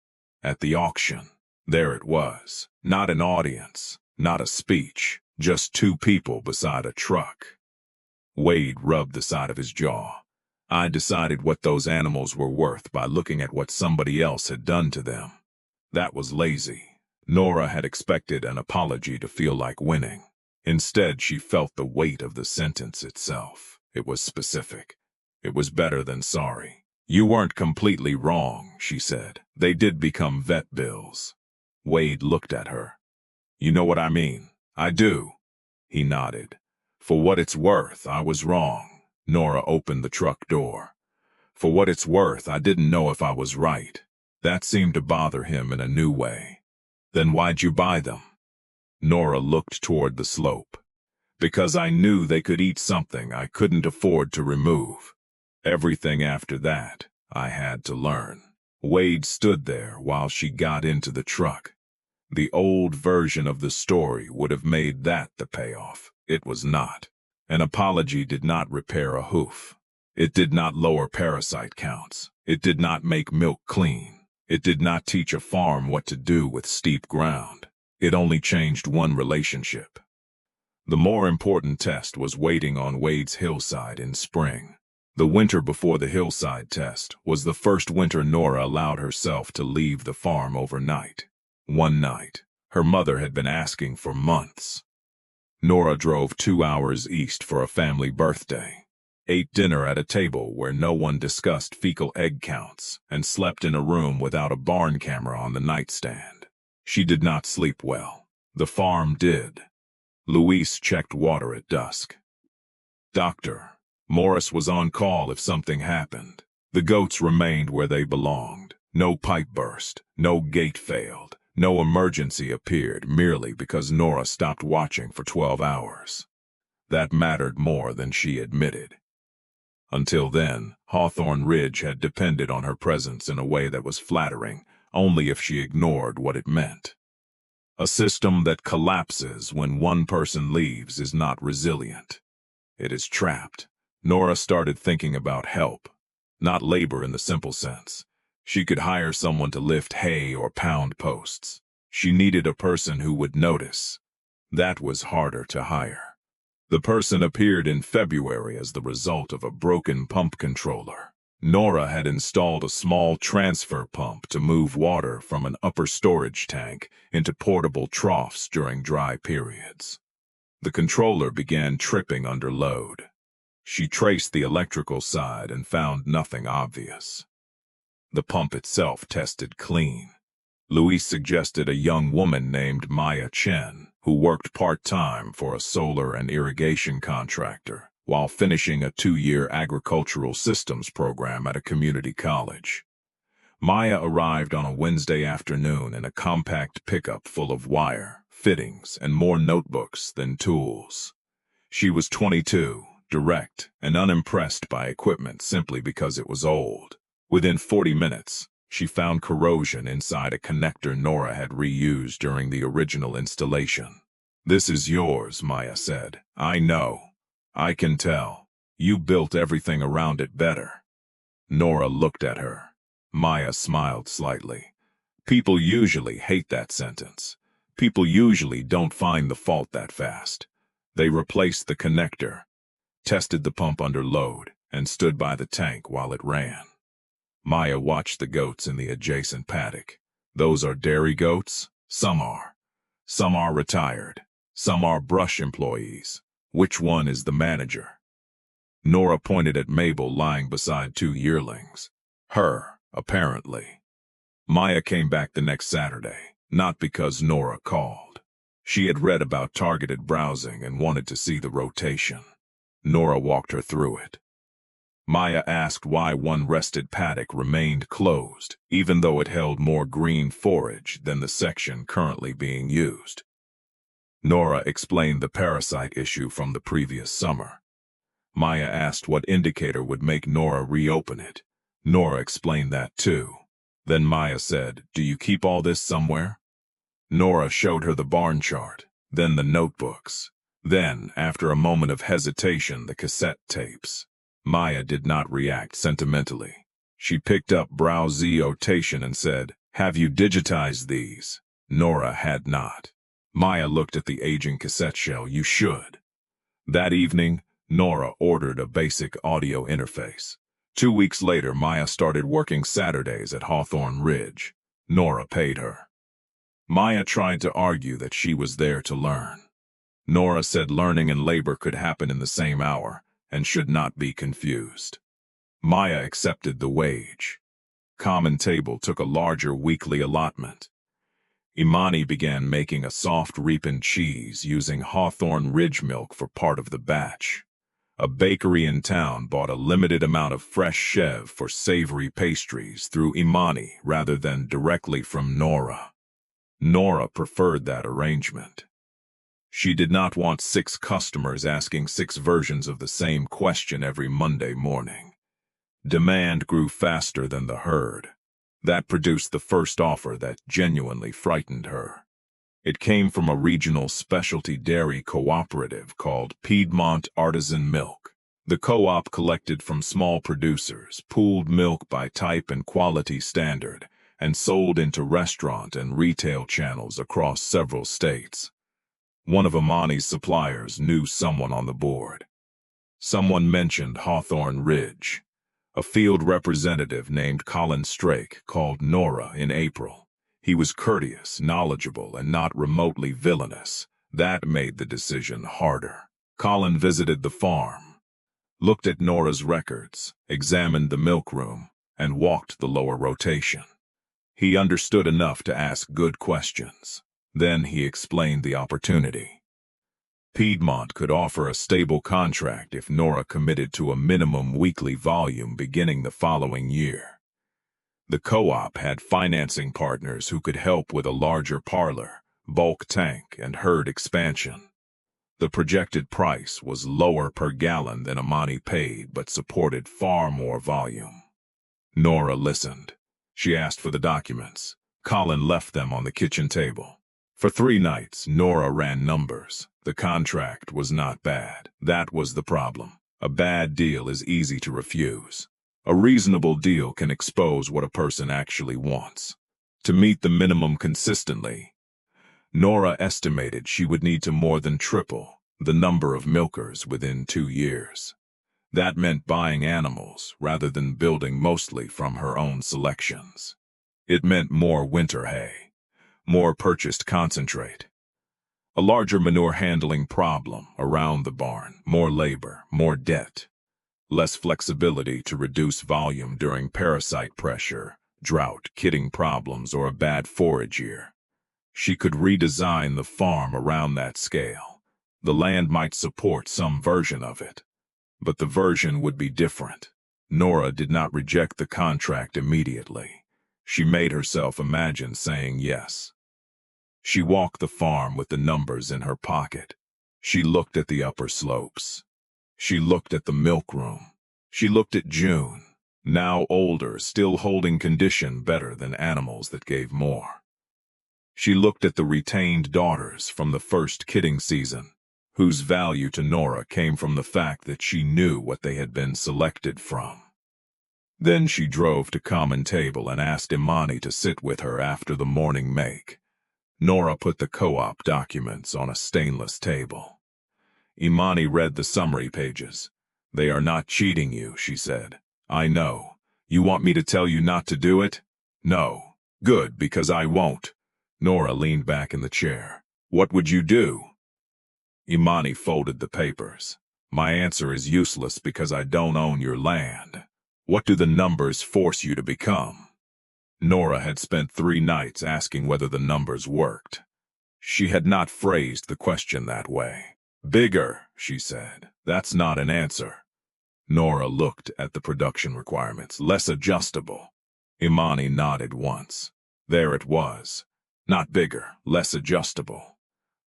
At the auction, there it was. Not an audience, not a speech, just 2 people beside a truck. Wade rubbed the side of his jaw. I decided what those animals were worth by looking at what somebody else had done to them. That was lazy. Nora had expected an apology to feel like winning. Instead, she felt the weight of the sentence itself. It was specific. It was better than sorry. You weren't completely wrong, she said. They did become vet bills. Wade looked at her. You know what I mean? I do. He nodded. For what it's worth, I was wrong. Nora opened the truck door. For what it's worth, I didn't know if I was right. That seemed to bother him in a new way. Then why'd you buy them? Nora looked toward the slope. Because I knew they could eat something I couldn't afford to remove. Everything after that, I had to learn. Wade stood there while she got into the truck. The old version of the story would have made that the payoff. It was not. An apology did not repair a hoof. It did not lower parasite counts. It did not make milk clean. It did not teach a farm what to do with steep ground. It only changed one relationship. The more important test was waiting on Wade's hillside in spring. The winter before the hillside test was the first winter Nora allowed herself to leave the farm overnight. One night, her mother had been asking for months. Nora drove 2 hours east for a family birthday, ate dinner at a table where no one discussed fecal egg counts, and slept in a room without a barn camera on the nightstand. She did not sleep well. The farm did. Luis checked water at dusk. Doctor, Morris was on call if something happened. The goats remained where they belonged. No pipe burst, no gate failed, no emergency appeared merely because Nora stopped watching for 12 hours. That mattered more than she admitted. Until then, Hawthorne Ridge had depended on her presence in a way that was flattering, only if she ignored what it meant. A system that collapses when one person leaves is not resilient. It is trapped. Nora started thinking about help, not labor in the simple sense. She could hire someone to lift hay or pound posts. She needed a person who would notice. That was harder to hire. The person appeared in February as the result of a broken pump controller. Nora had installed a small transfer pump to move water from an upper storage tank into portable troughs during dry periods. The controller began tripping under load. She traced the electrical side and found nothing obvious. The pump itself tested clean. Luis suggested a young woman named Maya Chen, who worked part-time for a solar and irrigation contractor, while finishing a 2-year agricultural systems program at a community college. Maya arrived on a Wednesday afternoon in a compact pickup full of wire, fittings, and more notebooks than tools. She was 22, direct, and unimpressed by equipment simply because it was old. Within 40 minutes, she found corrosion inside a connector Nora had reused during the original installation. "This is yours," Maya said. "I know. I can tell. You built everything around it better." Nora looked at her. Maya smiled slightly. People usually hate that sentence. People usually don't find the fault that fast. They replaced the connector, tested the pump under load, and stood by the tank while it ran. Maya watched the goats in the adjacent paddock. "Those are dairy goats?" "Some are. Some are retired. Some are brush employees. Which one is the manager?" Nora pointed at Mabel lying beside 2 yearlings. "Her, apparently." Maya came back the next Saturday, not because Nora called. She had read about targeted browsing and wanted to see the rotation. Nora walked her through it. Maya asked why one rested paddock remained closed, even though it held more green forage than the section currently being used. Nora explained the parasite issue from the previous summer. Maya asked what indicator would make Nora reopen it. Nora explained that too. Then Maya said, "Do you keep all this somewhere?" Nora showed her the barn chart, then the notebooks. Then, after a moment of hesitation, the cassette tapes. Maya did not react sentimentally. She picked up Rotational and said, "Have you digitized these?" Nora had not. Maya looked at the aging cassette shell. "You should." That evening, Nora ordered a basic audio interface. 2 weeks later, Maya started working Saturdays at Hawthorne Ridge. Nora paid her. Maya tried to argue that she was there to learn. Nora said learning and labor could happen in the same hour and should not be confused. Maya accepted the wage. Common Table took a larger weekly allotment. Imani began making a soft reaping cheese using Hawthorne Ridge milk for part of the batch. A bakery in town bought a limited amount of fresh chev for savory pastries through Imani rather than directly from Nora. Nora preferred that arrangement. She did not want 6 customers asking 6 versions of the same question every Monday morning. Demand grew faster than the herd. That produced the first offer that genuinely frightened her. It came from a regional specialty dairy cooperative called Piedmont Artisan Milk. The co-op collected from small producers, pooled milk by type and quality standard, and sold into restaurant and retail channels across several states. One of Imani's suppliers knew someone on the board. Someone mentioned Hawthorne Ridge. A field representative named Colin Strake called Nora in April. He was courteous, knowledgeable, and not remotely villainous. That made the decision harder. Colin visited the farm, looked at Nora's records, examined the milk room, and walked the lower rotation. He understood enough to ask good questions. Then he explained the opportunity. Piedmont could offer a stable contract if Nora committed to a minimum weekly volume beginning the following year. The co-op had financing partners who could help with a larger parlor, bulk tank, and herd expansion. The projected price was lower per gallon than Imani paid but supported far more volume. Nora listened. She asked for the documents. Colin left them on the kitchen table. For 3 nights, Nora ran numbers. The contract was not bad. That was the problem. A bad deal is easy to refuse. A reasonable deal can expose what a person actually wants. To meet the minimum consistently, Nora estimated she would need to more than triple the number of milkers within 2 years. That meant buying animals rather than building mostly from her own selections. It meant more winter hay, more purchased concentrate, a larger manure handling problem around the barn, more labor, more debt, less flexibility to reduce volume during parasite pressure, drought, kidding problems, or a bad forage year. She could redesign the farm around that scale. The land might support some version of it, but the version would be different. Nora did not reject the contract immediately. She made herself imagine saying yes. She walked the farm with the numbers in her pocket. She looked at the upper slopes. She looked at the milk room. She looked at June, now older, still holding condition better than animals that gave more. She looked at the retained daughters from the first kidding season, whose value to Nora came from the fact that she knew what they had been selected from. Then she drove to Common Table and asked Imani to sit with her after the morning make. Nora put the co-op documents on a stainless table. Imani read the summary pages. "They are not cheating you," she said. "I know. You want me to tell you not to do it?" "No." "Good, because I won't." Nora leaned back in the chair. "What would you do?" Imani folded the papers. "My answer is useless because I don't own your land. What do the numbers force you to become?" Nora had spent 3 nights asking whether the numbers worked. She had not phrased the question that way. "Bigger," she said. "That's not an answer." Nora looked at the production requirements. Less adjustable. Imani nodded once. There it was. Not bigger, less adjustable.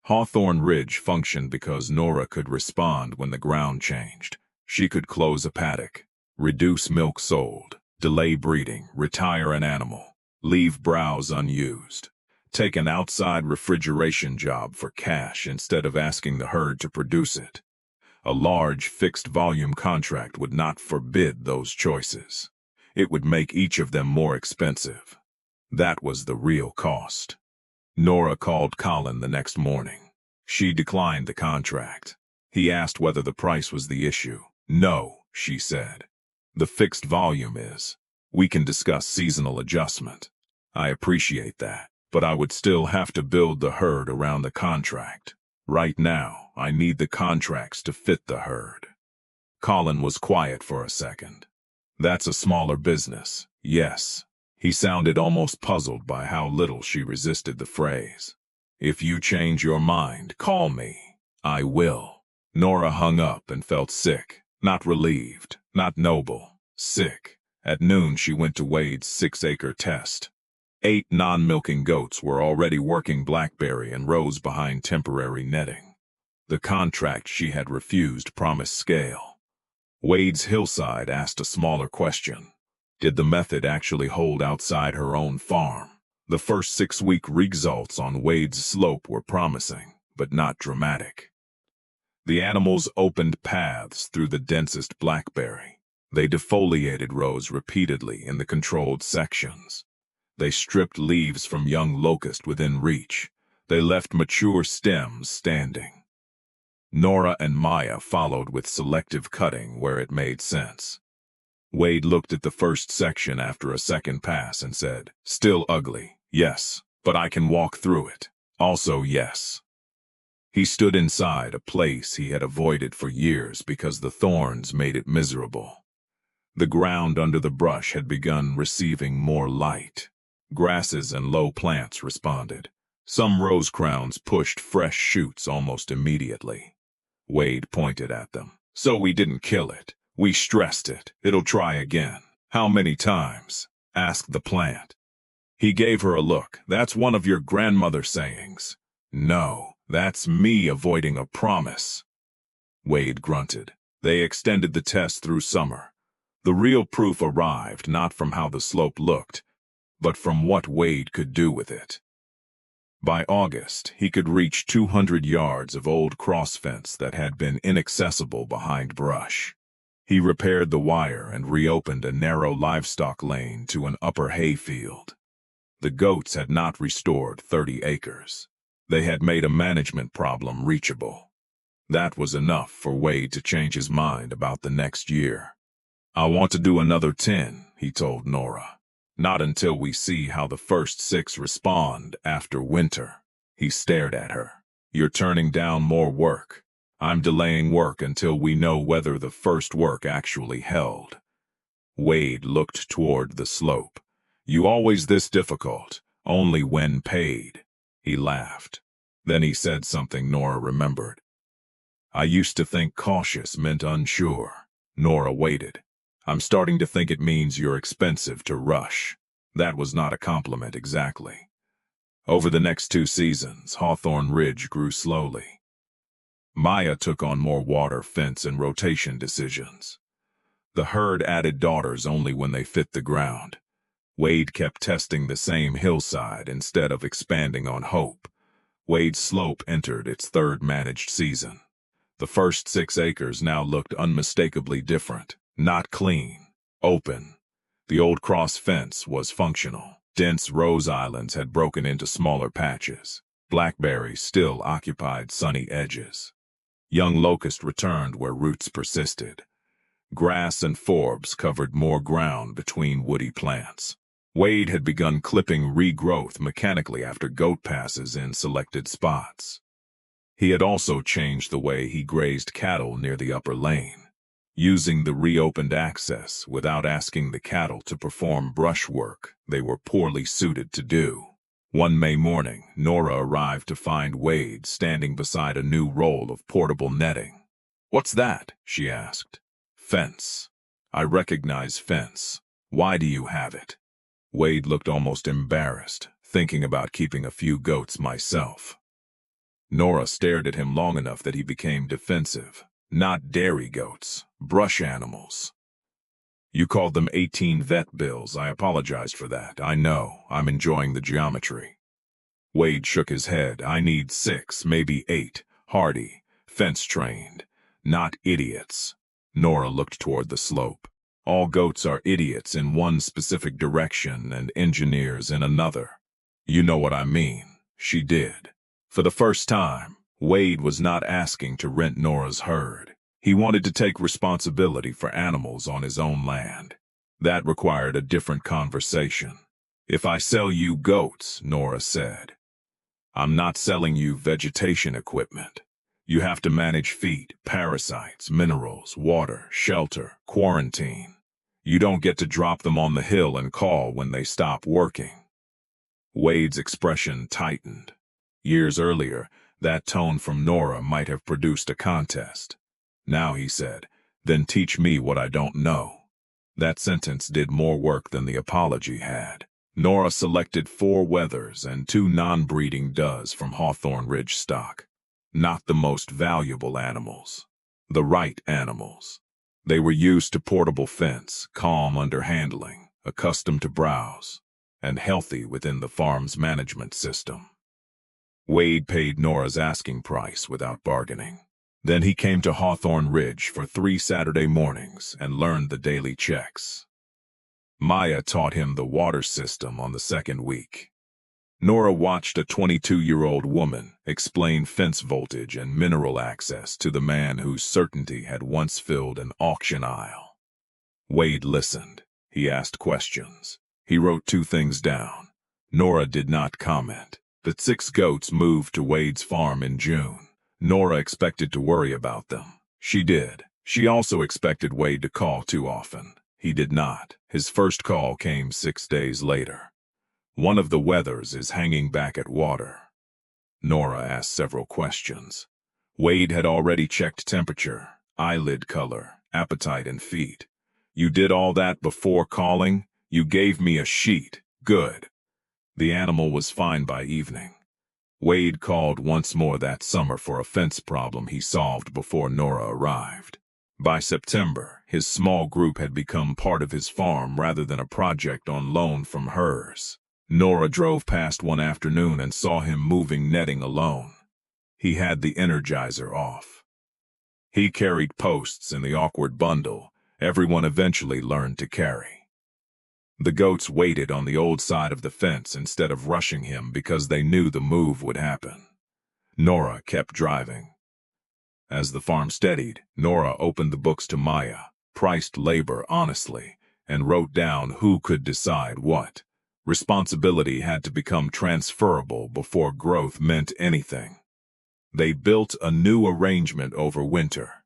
Hawthorne Ridge functioned because Nora could respond when the ground changed. She could close a paddock, reduce milk sold, delay breeding, retire an animal, leave browse unused, take an outside refrigeration job for cash instead of asking the herd to produce it. A large fixed-volume contract would not forbid those choices. It would make each of them more expensive. That was the real cost. Nora called Colin the next morning. She declined the contract. He asked whether the price was the issue. No, she said. The fixed volume is. We can discuss seasonal adjustment. I appreciate that, but I would still have to build the herd around the contract. Right now, I need the contracts to fit the herd. Colin was quiet for a second. That's a smaller business, yes. He sounded almost puzzled by how little she resisted the phrase. If you change your mind, call me. I will. Nora hung up and felt sick. Not relieved, not noble, sick. At noon she went to Wade's 6-acre test. 8 non-milking goats were already working blackberry and rows behind temporary netting. The contract she had refused promised scale. Wade's hillside asked a smaller question. Did the method actually hold outside her own farm? The first 6-week results on Wade's slope were promising, but not dramatic. The animals opened paths through the densest blackberry. They defoliated rows repeatedly in the controlled sections. They stripped leaves from young locust within reach. They left mature stems standing. Nora and Maya followed with selective cutting where it made sense. Wade looked at the first section after a second pass and said, "Still ugly, yes, but I can walk through it. Also, yes." He stood inside a place he had avoided for years because the thorns made it miserable. The ground under the brush had begun receiving more light. Grasses and low plants responded. Some rose crowns pushed fresh shoots almost immediately. Wade pointed at them. "So we didn't kill it. We stressed it. It'll try again." "How many times?" asked the plant. He gave her a look. "That's one of your grandmother's sayings." "No, that's me avoiding a promise." Wade grunted. They extended the test through summer. The real proof arrived not from how the slope looked, but from what Wade could do with it. By August, he could reach 200 yards of old cross fence that had been inaccessible behind brush. He repaired the wire and reopened a narrow livestock lane to an upper hay field. The goats had not restored 30 acres. They had made a management problem reachable. That was enough for Wade to change his mind about the next year. "I want to do another 10, he told Nora. "Not until we see how the first 6 respond after winter." He stared at her. "You're turning down more work." "I'm delaying work until we know whether the first work actually held." Wade looked toward the slope. "You always this difficult, only when paid." He laughed. Then he said something Nora remembered. "I used to think cautious meant unsure." Nora waited. "I'm starting to think it means you're expensive to rush." That was not a compliment exactly. Over the next 2 seasons, Hawthorne Ridge grew slowly. Maya took on more water, fence, and rotation decisions. The herd added daughters only when they fit the ground. Wade kept testing the same hillside instead of expanding on hope. Wade's slope entered its 3rd managed season. The first 6 acres now looked unmistakably different. Not clean, open. The old cross fence was functional. Dense rose islands had broken into smaller patches. Blackberries still occupied sunny edges. Young locust returned where roots persisted. Grass and forbs covered more ground between woody plants. Wade had begun clipping regrowth mechanically after goat passes in selected spots. He had also changed the way he grazed cattle near the upper lane. Using the reopened access without asking the cattle to perform brush work they were poorly suited to do. One May morning, Nora arrived to find Wade standing beside a new roll of portable netting. "What's that?" she asked. Fence. I recognize fence. Why do you have it? Wade looked almost embarrassed, thinking about keeping a few goats myself. Nora stared at him long enough that he became defensive. Not dairy goats, brush animals. You called them 18 vet bills. I apologized for that. I know. I'm enjoying the geometry. Wade shook his head. I need 6, maybe 8. Hardy, fence-trained. Not idiots. Nora looked toward the slope. All goats are idiots in one specific direction and engineers in another. You know what I mean. She did. For the first time, Wade was not asking to rent Nora's herd. He wanted to take responsibility for animals on his own land. That required a different conversation. If I sell you goats, Nora said, I'm not selling you vegetation equipment. You have to manage feed, parasites, minerals, water, shelter, quarantine. You don't get to drop them on the hill and call when they stop working. Wade's expression tightened. Years earlier, that tone from Nora might have produced a contest. Now he said, then teach me what I don't know. That sentence did more work than the apology had. Nora selected 4 wethers and 2 non-breeding does from Hawthorne Ridge stock. Not the most valuable animals. The right animals. They were used to portable fence, calm under handling, accustomed to browse, and healthy within the farm's management system. Wade paid Nora's asking price without bargaining. Then he came to Hawthorne Ridge for 3 Saturday mornings and learned the daily checks. Maya taught him the water system on the 2nd week. Nora watched a 22-year-old woman explain fence voltage and mineral access to the man whose certainty had once filled an auction aisle. Wade listened. He asked questions. He wrote 2 things down. Nora did not comment. The 6 goats moved to Wade's farm in June. Nora expected to worry about them. She did. She also expected Wade to call too often. He did not. His first call came 6 days later. One of the wethers is hanging back at water. Nora asked several questions. Wade had already checked temperature, eyelid color, appetite, and feet. You did all that before calling? You gave me a sheet. Good. The animal was fine by evening. Wade called once more that summer for a fence problem he solved before Nora arrived. By September, his small group had become part of his farm rather than a project on loan from hers. Nora drove past one afternoon and saw him moving netting alone. He had the Energizer off. He carried posts in the awkward bundle everyone eventually learned to carry. The goats waited on the old side of the fence instead of rushing him because they knew the move would happen. Nora kept driving. As the farm steadied, Nora opened the books to Maya, priced labor honestly, and wrote down who could decide what. Responsibility had to become transferable before growth meant anything. They built a new arrangement over winter.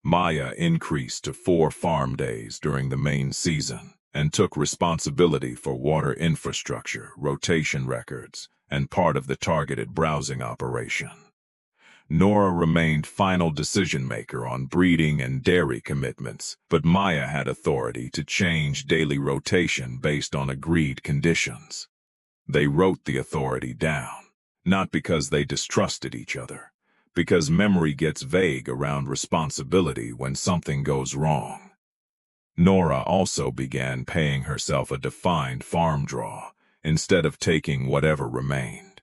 Maya increased to 4 farm days during the main season and took responsibility for water infrastructure, rotation records, and part of the targeted browsing operation. Nora remained final decision-maker on breeding and dairy commitments, but Maya had authority to change daily rotation based on agreed conditions. They wrote the authority down, not because they distrusted each other, because memory gets vague around responsibility when something goes wrong. Nora also began paying herself a defined farm draw, instead of taking whatever remained.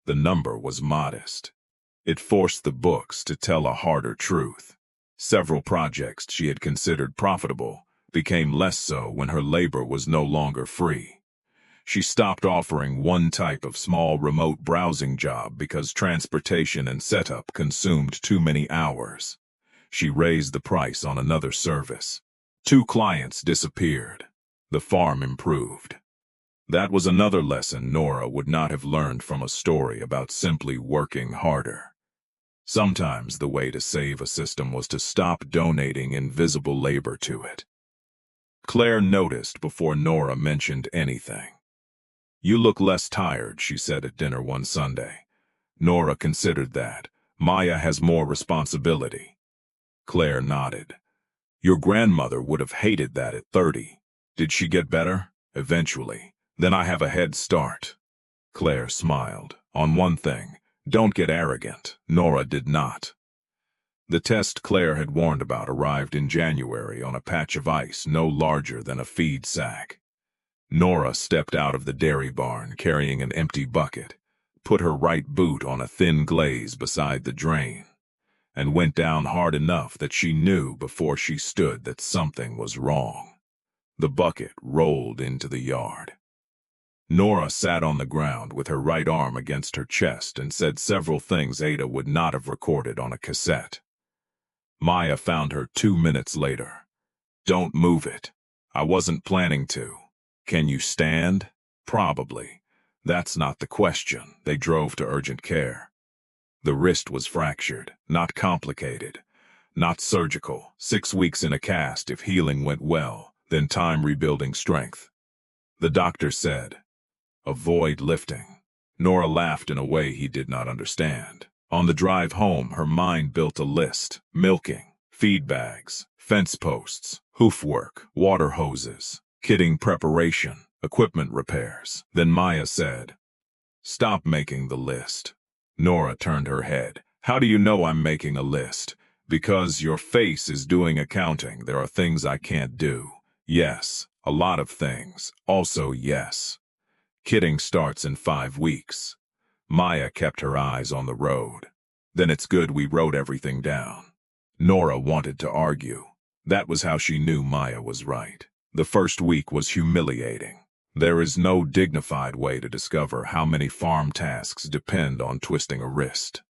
The number was modest. It forced the books to tell a harder truth. Several projects she had considered profitable became less so when her labor was no longer free. She stopped offering one type of small remote browsing job because transportation and setup consumed too many hours. She raised the price on another service. 2 clients disappeared. The farm improved. That was another lesson Nora would not have learned from a story about simply working harder. Sometimes the way to save a system was to stop donating invisible labor to it. Claire noticed before Nora mentioned anything. You look less tired, she said at dinner one Sunday. Nora considered that. Maya has more responsibility. Claire nodded. Your grandmother would have hated that at 30. Did she get better? Eventually. Then I have a head start. Claire smiled. On one thing, don't get arrogant. Nora did not. The test Claire had warned about arrived in January on a patch of ice no larger than a feed sack. Nora stepped out of the dairy barn carrying an empty bucket, put her right boot on a thin glaze beside the drain, and went down hard enough that she knew before she stood that something was wrong. The bucket rolled into the yard. Nora sat on the ground with her right arm against her chest and said several things Ada would not have recorded on a cassette. Maya found her 2 minutes later. Don't move it. I wasn't planning to. Can you stand? Probably. That's not the question. They drove to urgent care. The wrist was fractured, not complicated, not surgical. 6 weeks in a cast if healing went well, then time rebuilding strength. The doctor said, avoid lifting. Nora laughed in a way he did not understand. On the drive home, her mind built a list: milking, feed bags, fence posts, hoof work, water hoses, kitting preparation, equipment repairs. Then Maya said, stop making the list. Nora turned her head. How do you know I'm making a list? Because your face is doing accounting. There are things I can't do. Yes, a lot of things. Also yes. Kitting starts in 5 weeks. Maya kept her eyes on the road. Then it's good we wrote everything down. Nora wanted to argue. That was how she knew Maya was right. The first week was humiliating. There is no dignified way to discover how many farm tasks depend on twisting a wrist.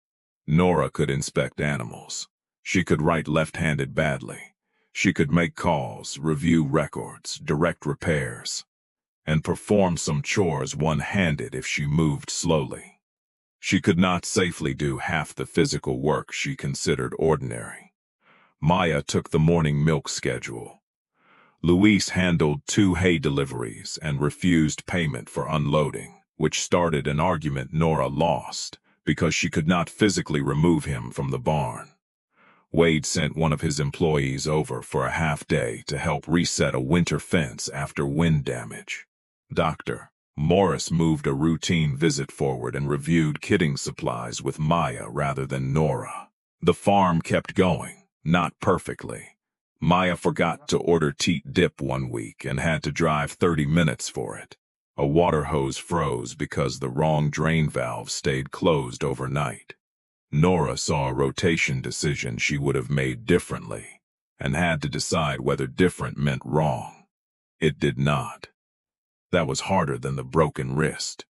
Nora could inspect animals. She could write left-handed badly. She could make calls, review records, direct repairs, and perform some chores one-handed if she moved slowly. She could not safely do half the physical work she considered ordinary. Maya took the morning milk schedule. Luis handled 2 hay deliveries and refused payment for unloading, which started an argument Nora lost because she could not physically remove him from the barn. Wade sent one of his employees over for a half-day to help reset a winter fence after wind damage. Dr. Morris moved a routine visit forward and reviewed kitting supplies with Maya rather than Nora. The farm kept going, not perfectly. Maya forgot to order teat dip one week and had to drive 30 minutes for it. A water hose froze because the wrong drain valve stayed closed overnight. Nora saw a rotation decision she would have made differently and had to decide whether different meant wrong. It did not. That was harder than the broken wrist.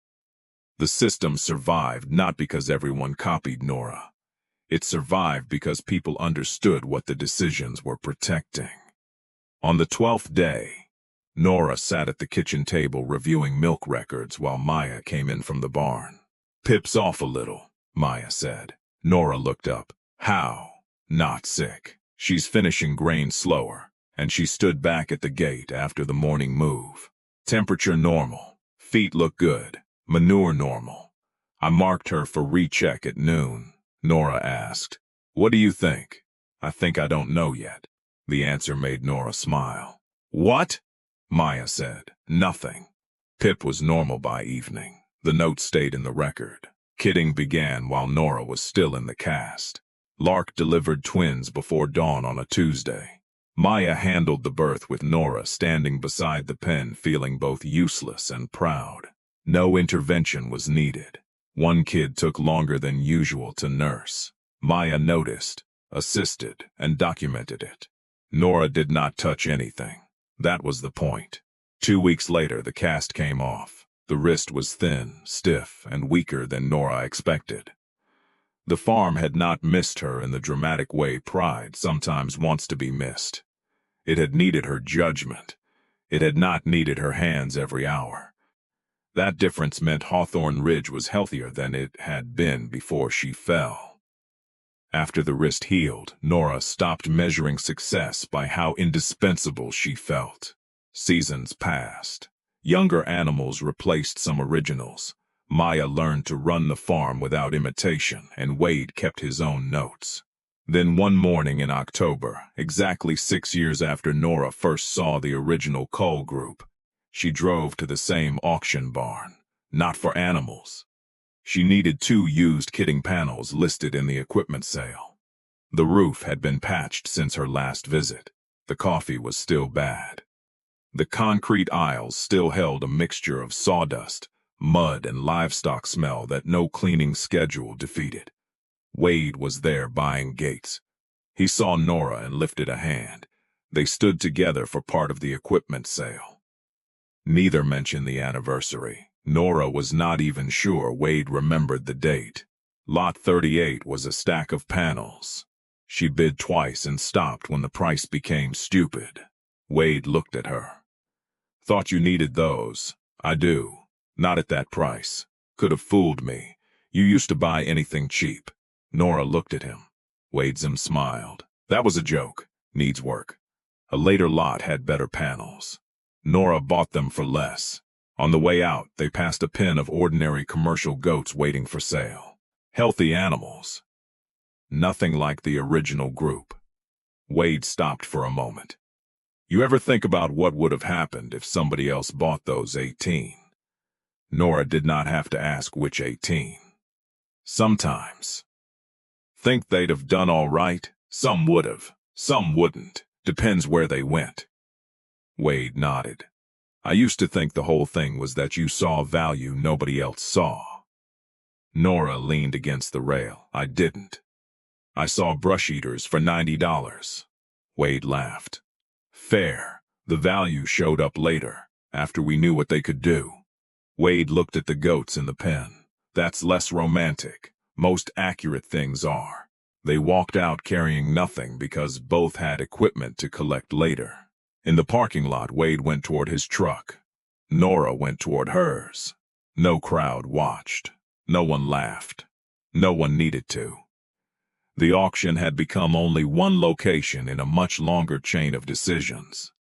The system survived not because everyone copied Nora. It survived because people understood what the decisions were protecting. On the 12th day, Nora sat at the kitchen table reviewing milk records while Maya came in from the barn. Pip's off a little, Maya said. Nora looked up. How? Not sick. She's finishing grain slower, and she stood back at the gate after the morning move. Temperature normal. Feet look good. Manure normal. I marked her for recheck at noon. Nora asked, what do you think? I think I don't know yet. The answer made Nora smile. What? Maya said. Nothing. Pip was normal by evening. The note stayed in the record. Kitting began while Nora was still in the cast. Lark delivered twins before dawn on a Tuesday. Maya handled the birth with Nora standing beside the pen feeling both useless and proud. No intervention was needed. One kid took longer than usual to nurse. Maya noticed, assisted, and documented it. Nora did not touch anything. That was the point. 2 weeks later, the cast came off. The wrist was thin, stiff, and weaker than Nora expected. The farm had not missed her in the dramatic way pride sometimes wants to be missed. It had needed her judgment. It had not needed her hands every hour. That difference meant Hawthorne Ridge was healthier than it had been before she fell. After the wrist healed, Nora stopped measuring success by how indispensable she felt. Seasons passed. Younger animals replaced some originals. Maya learned to run the farm without imitation, and Wade kept his own notes. Then one morning in October, exactly 6 years after Nora first saw the original cull group, she drove to the same auction barn, not for animals. She needed 2 used kitting panels listed in the equipment sale. The roof had been patched since her last visit. The coffee was still bad. The concrete aisles still held a mixture of sawdust, mud, and livestock smell that no cleaning schedule defeated. Wade was there buying gates. He saw Nora and lifted a hand. They stood together for part of the equipment sale. Neither mentioned the anniversary. Nora was not even sure Wade remembered the date. Lot 38 was a stack of panels. She bid twice and stopped when the price became stupid. Wade looked at her. "Thought you needed those." "I do. Not at that price. Could have fooled me. You used to buy anything cheap." Nora looked at him. Wadesum smiled. "That was a joke. Needs work." A later lot had better panels. Nora bought them for less. On the way out, they passed a pen of ordinary commercial goats waiting for sale. Healthy animals. Nothing like the original group. Wade stopped for a moment. "You ever think about what would have happened if somebody else bought those 18? Nora did not have to ask which 18. Sometimes. Think they'd have done all right? Some would have, some wouldn't. Depends where they went. Wade nodded. "I used to think the whole thing was that you saw value nobody else saw." Nora leaned against the rail. "I didn't. I saw brush eaters for $90. Wade laughed. "Fair. The value showed up later, after we knew what they could do." Wade looked at the goats in the pen. "That's less romantic. Most accurate things are." They walked out carrying nothing because both had equipment to collect later. In the parking lot, Wade went toward his truck. Nora went toward hers. No crowd watched. No one laughed. No one needed to. The auction had become only one location in a much longer chain of decisions.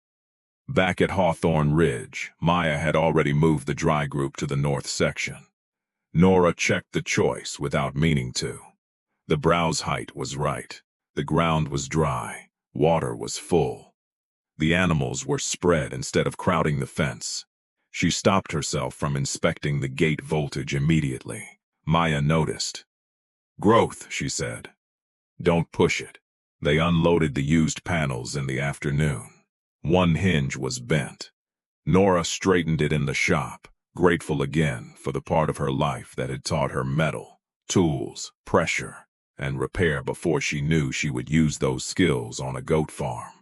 Back at Hawthorne Ridge, Maya had already moved the dry group to the north section. Nora checked the choice without meaning to. The browse height was right. The ground was dry. Water was full. The animals were spread instead of crowding the fence. She stopped herself from inspecting the gate voltage immediately. Maya noticed. "Growth," she said. "Don't push it." They unloaded the used panels in the afternoon. One hinge was bent. Nora straightened it in the shop, grateful again for the part of her life that had taught her metal, tools, pressure, and repair before she knew she would use those skills on a goat farm.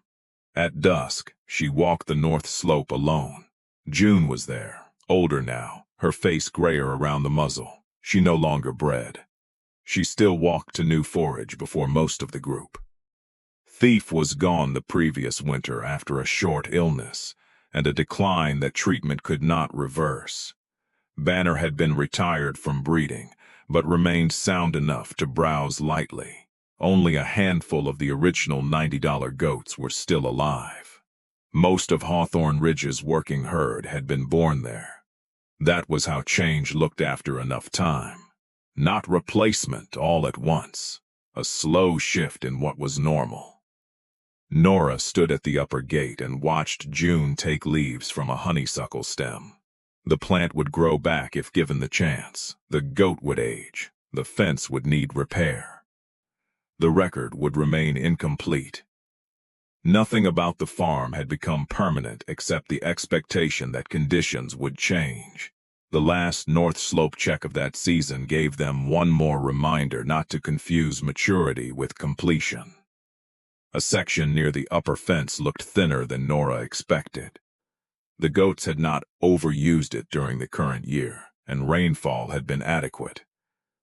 At dusk, she walked the north slope alone. June was there, older now, her face grayer around the muzzle. She no longer bred. She still walked to new forage before most of the group. Thief was gone the previous winter after a short illness and a decline that treatment could not reverse. Banner had been retired from breeding, but remained sound enough to browse lightly. Only a handful of the original $90 goats were still alive. Most of Hawthorne Ridge's working herd had been born there. That was how change looked after enough time. Not replacement all at once. A slow shift in what was normal. Nora stood at the upper gate and watched June take leaves from a honeysuckle stem. The plant would grow back if given the chance. The goat would age. The fence would need repair. The record would remain incomplete. Nothing about the farm had become permanent except the expectation that conditions would change. The last North Slope check of that season gave them one more reminder not to confuse maturity with completion. A section near the upper fence looked thinner than Nora expected. The goats had not overused it during the current year, and rainfall had been adequate.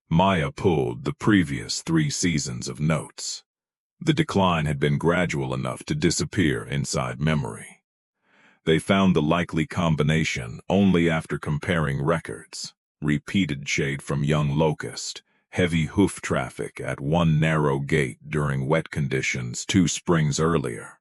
Maya pulled the previous 3 seasons of notes. The decline had been gradual enough to disappear inside memory. They found the likely combination only after comparing records. Repeated shade from young locust, heavy hoof traffic at one narrow gate during wet conditions 2 springs earlier,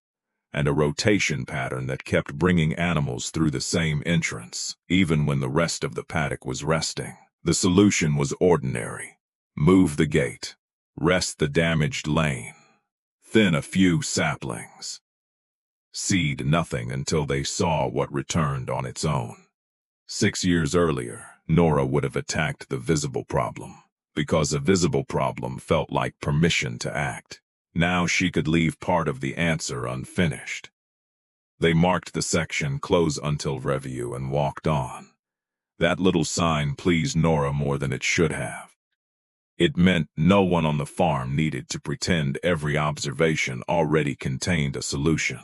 and a rotation pattern that kept bringing animals through the same entrance, even when the rest of the paddock was resting. The solution was ordinary. Move the gate. Rest the damaged lane. thin a few saplings. Seed nothing until they saw what returned on its own. 6 years earlier, Nora would have attacked the visible problem, because a visible problem felt like permission to act. Now she could leave part of the answer unfinished. They marked the section "Close until review" and walked on. That little sign pleased Nora more than it should have. It meant no one on the farm needed to pretend every observation already contained a solution.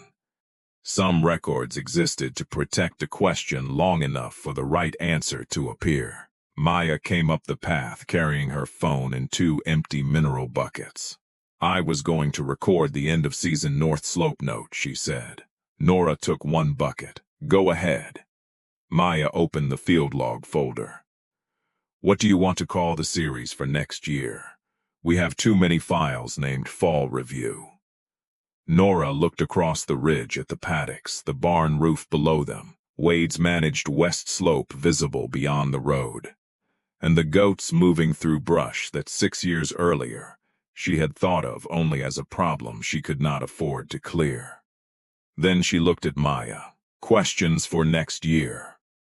Some records existed to protect a question long enough for the right answer to appear. Maya came up the path carrying her phone and 2 empty mineral buckets. "I was going to record the end-of-season North Slope note," she said. Nora took 1 bucket. "Go ahead." Maya opened the field log folder. "What do you want to call the series for next year? We have too many files named Fall Review." Nora looked across the ridge at the paddocks, the barn roof below them, Wade's managed west slope visible beyond the road, and the goats moving through brush that 6 years earlier she had thought of only as a problem she could not afford to clear. Then she looked at Maya. "Questions for next year."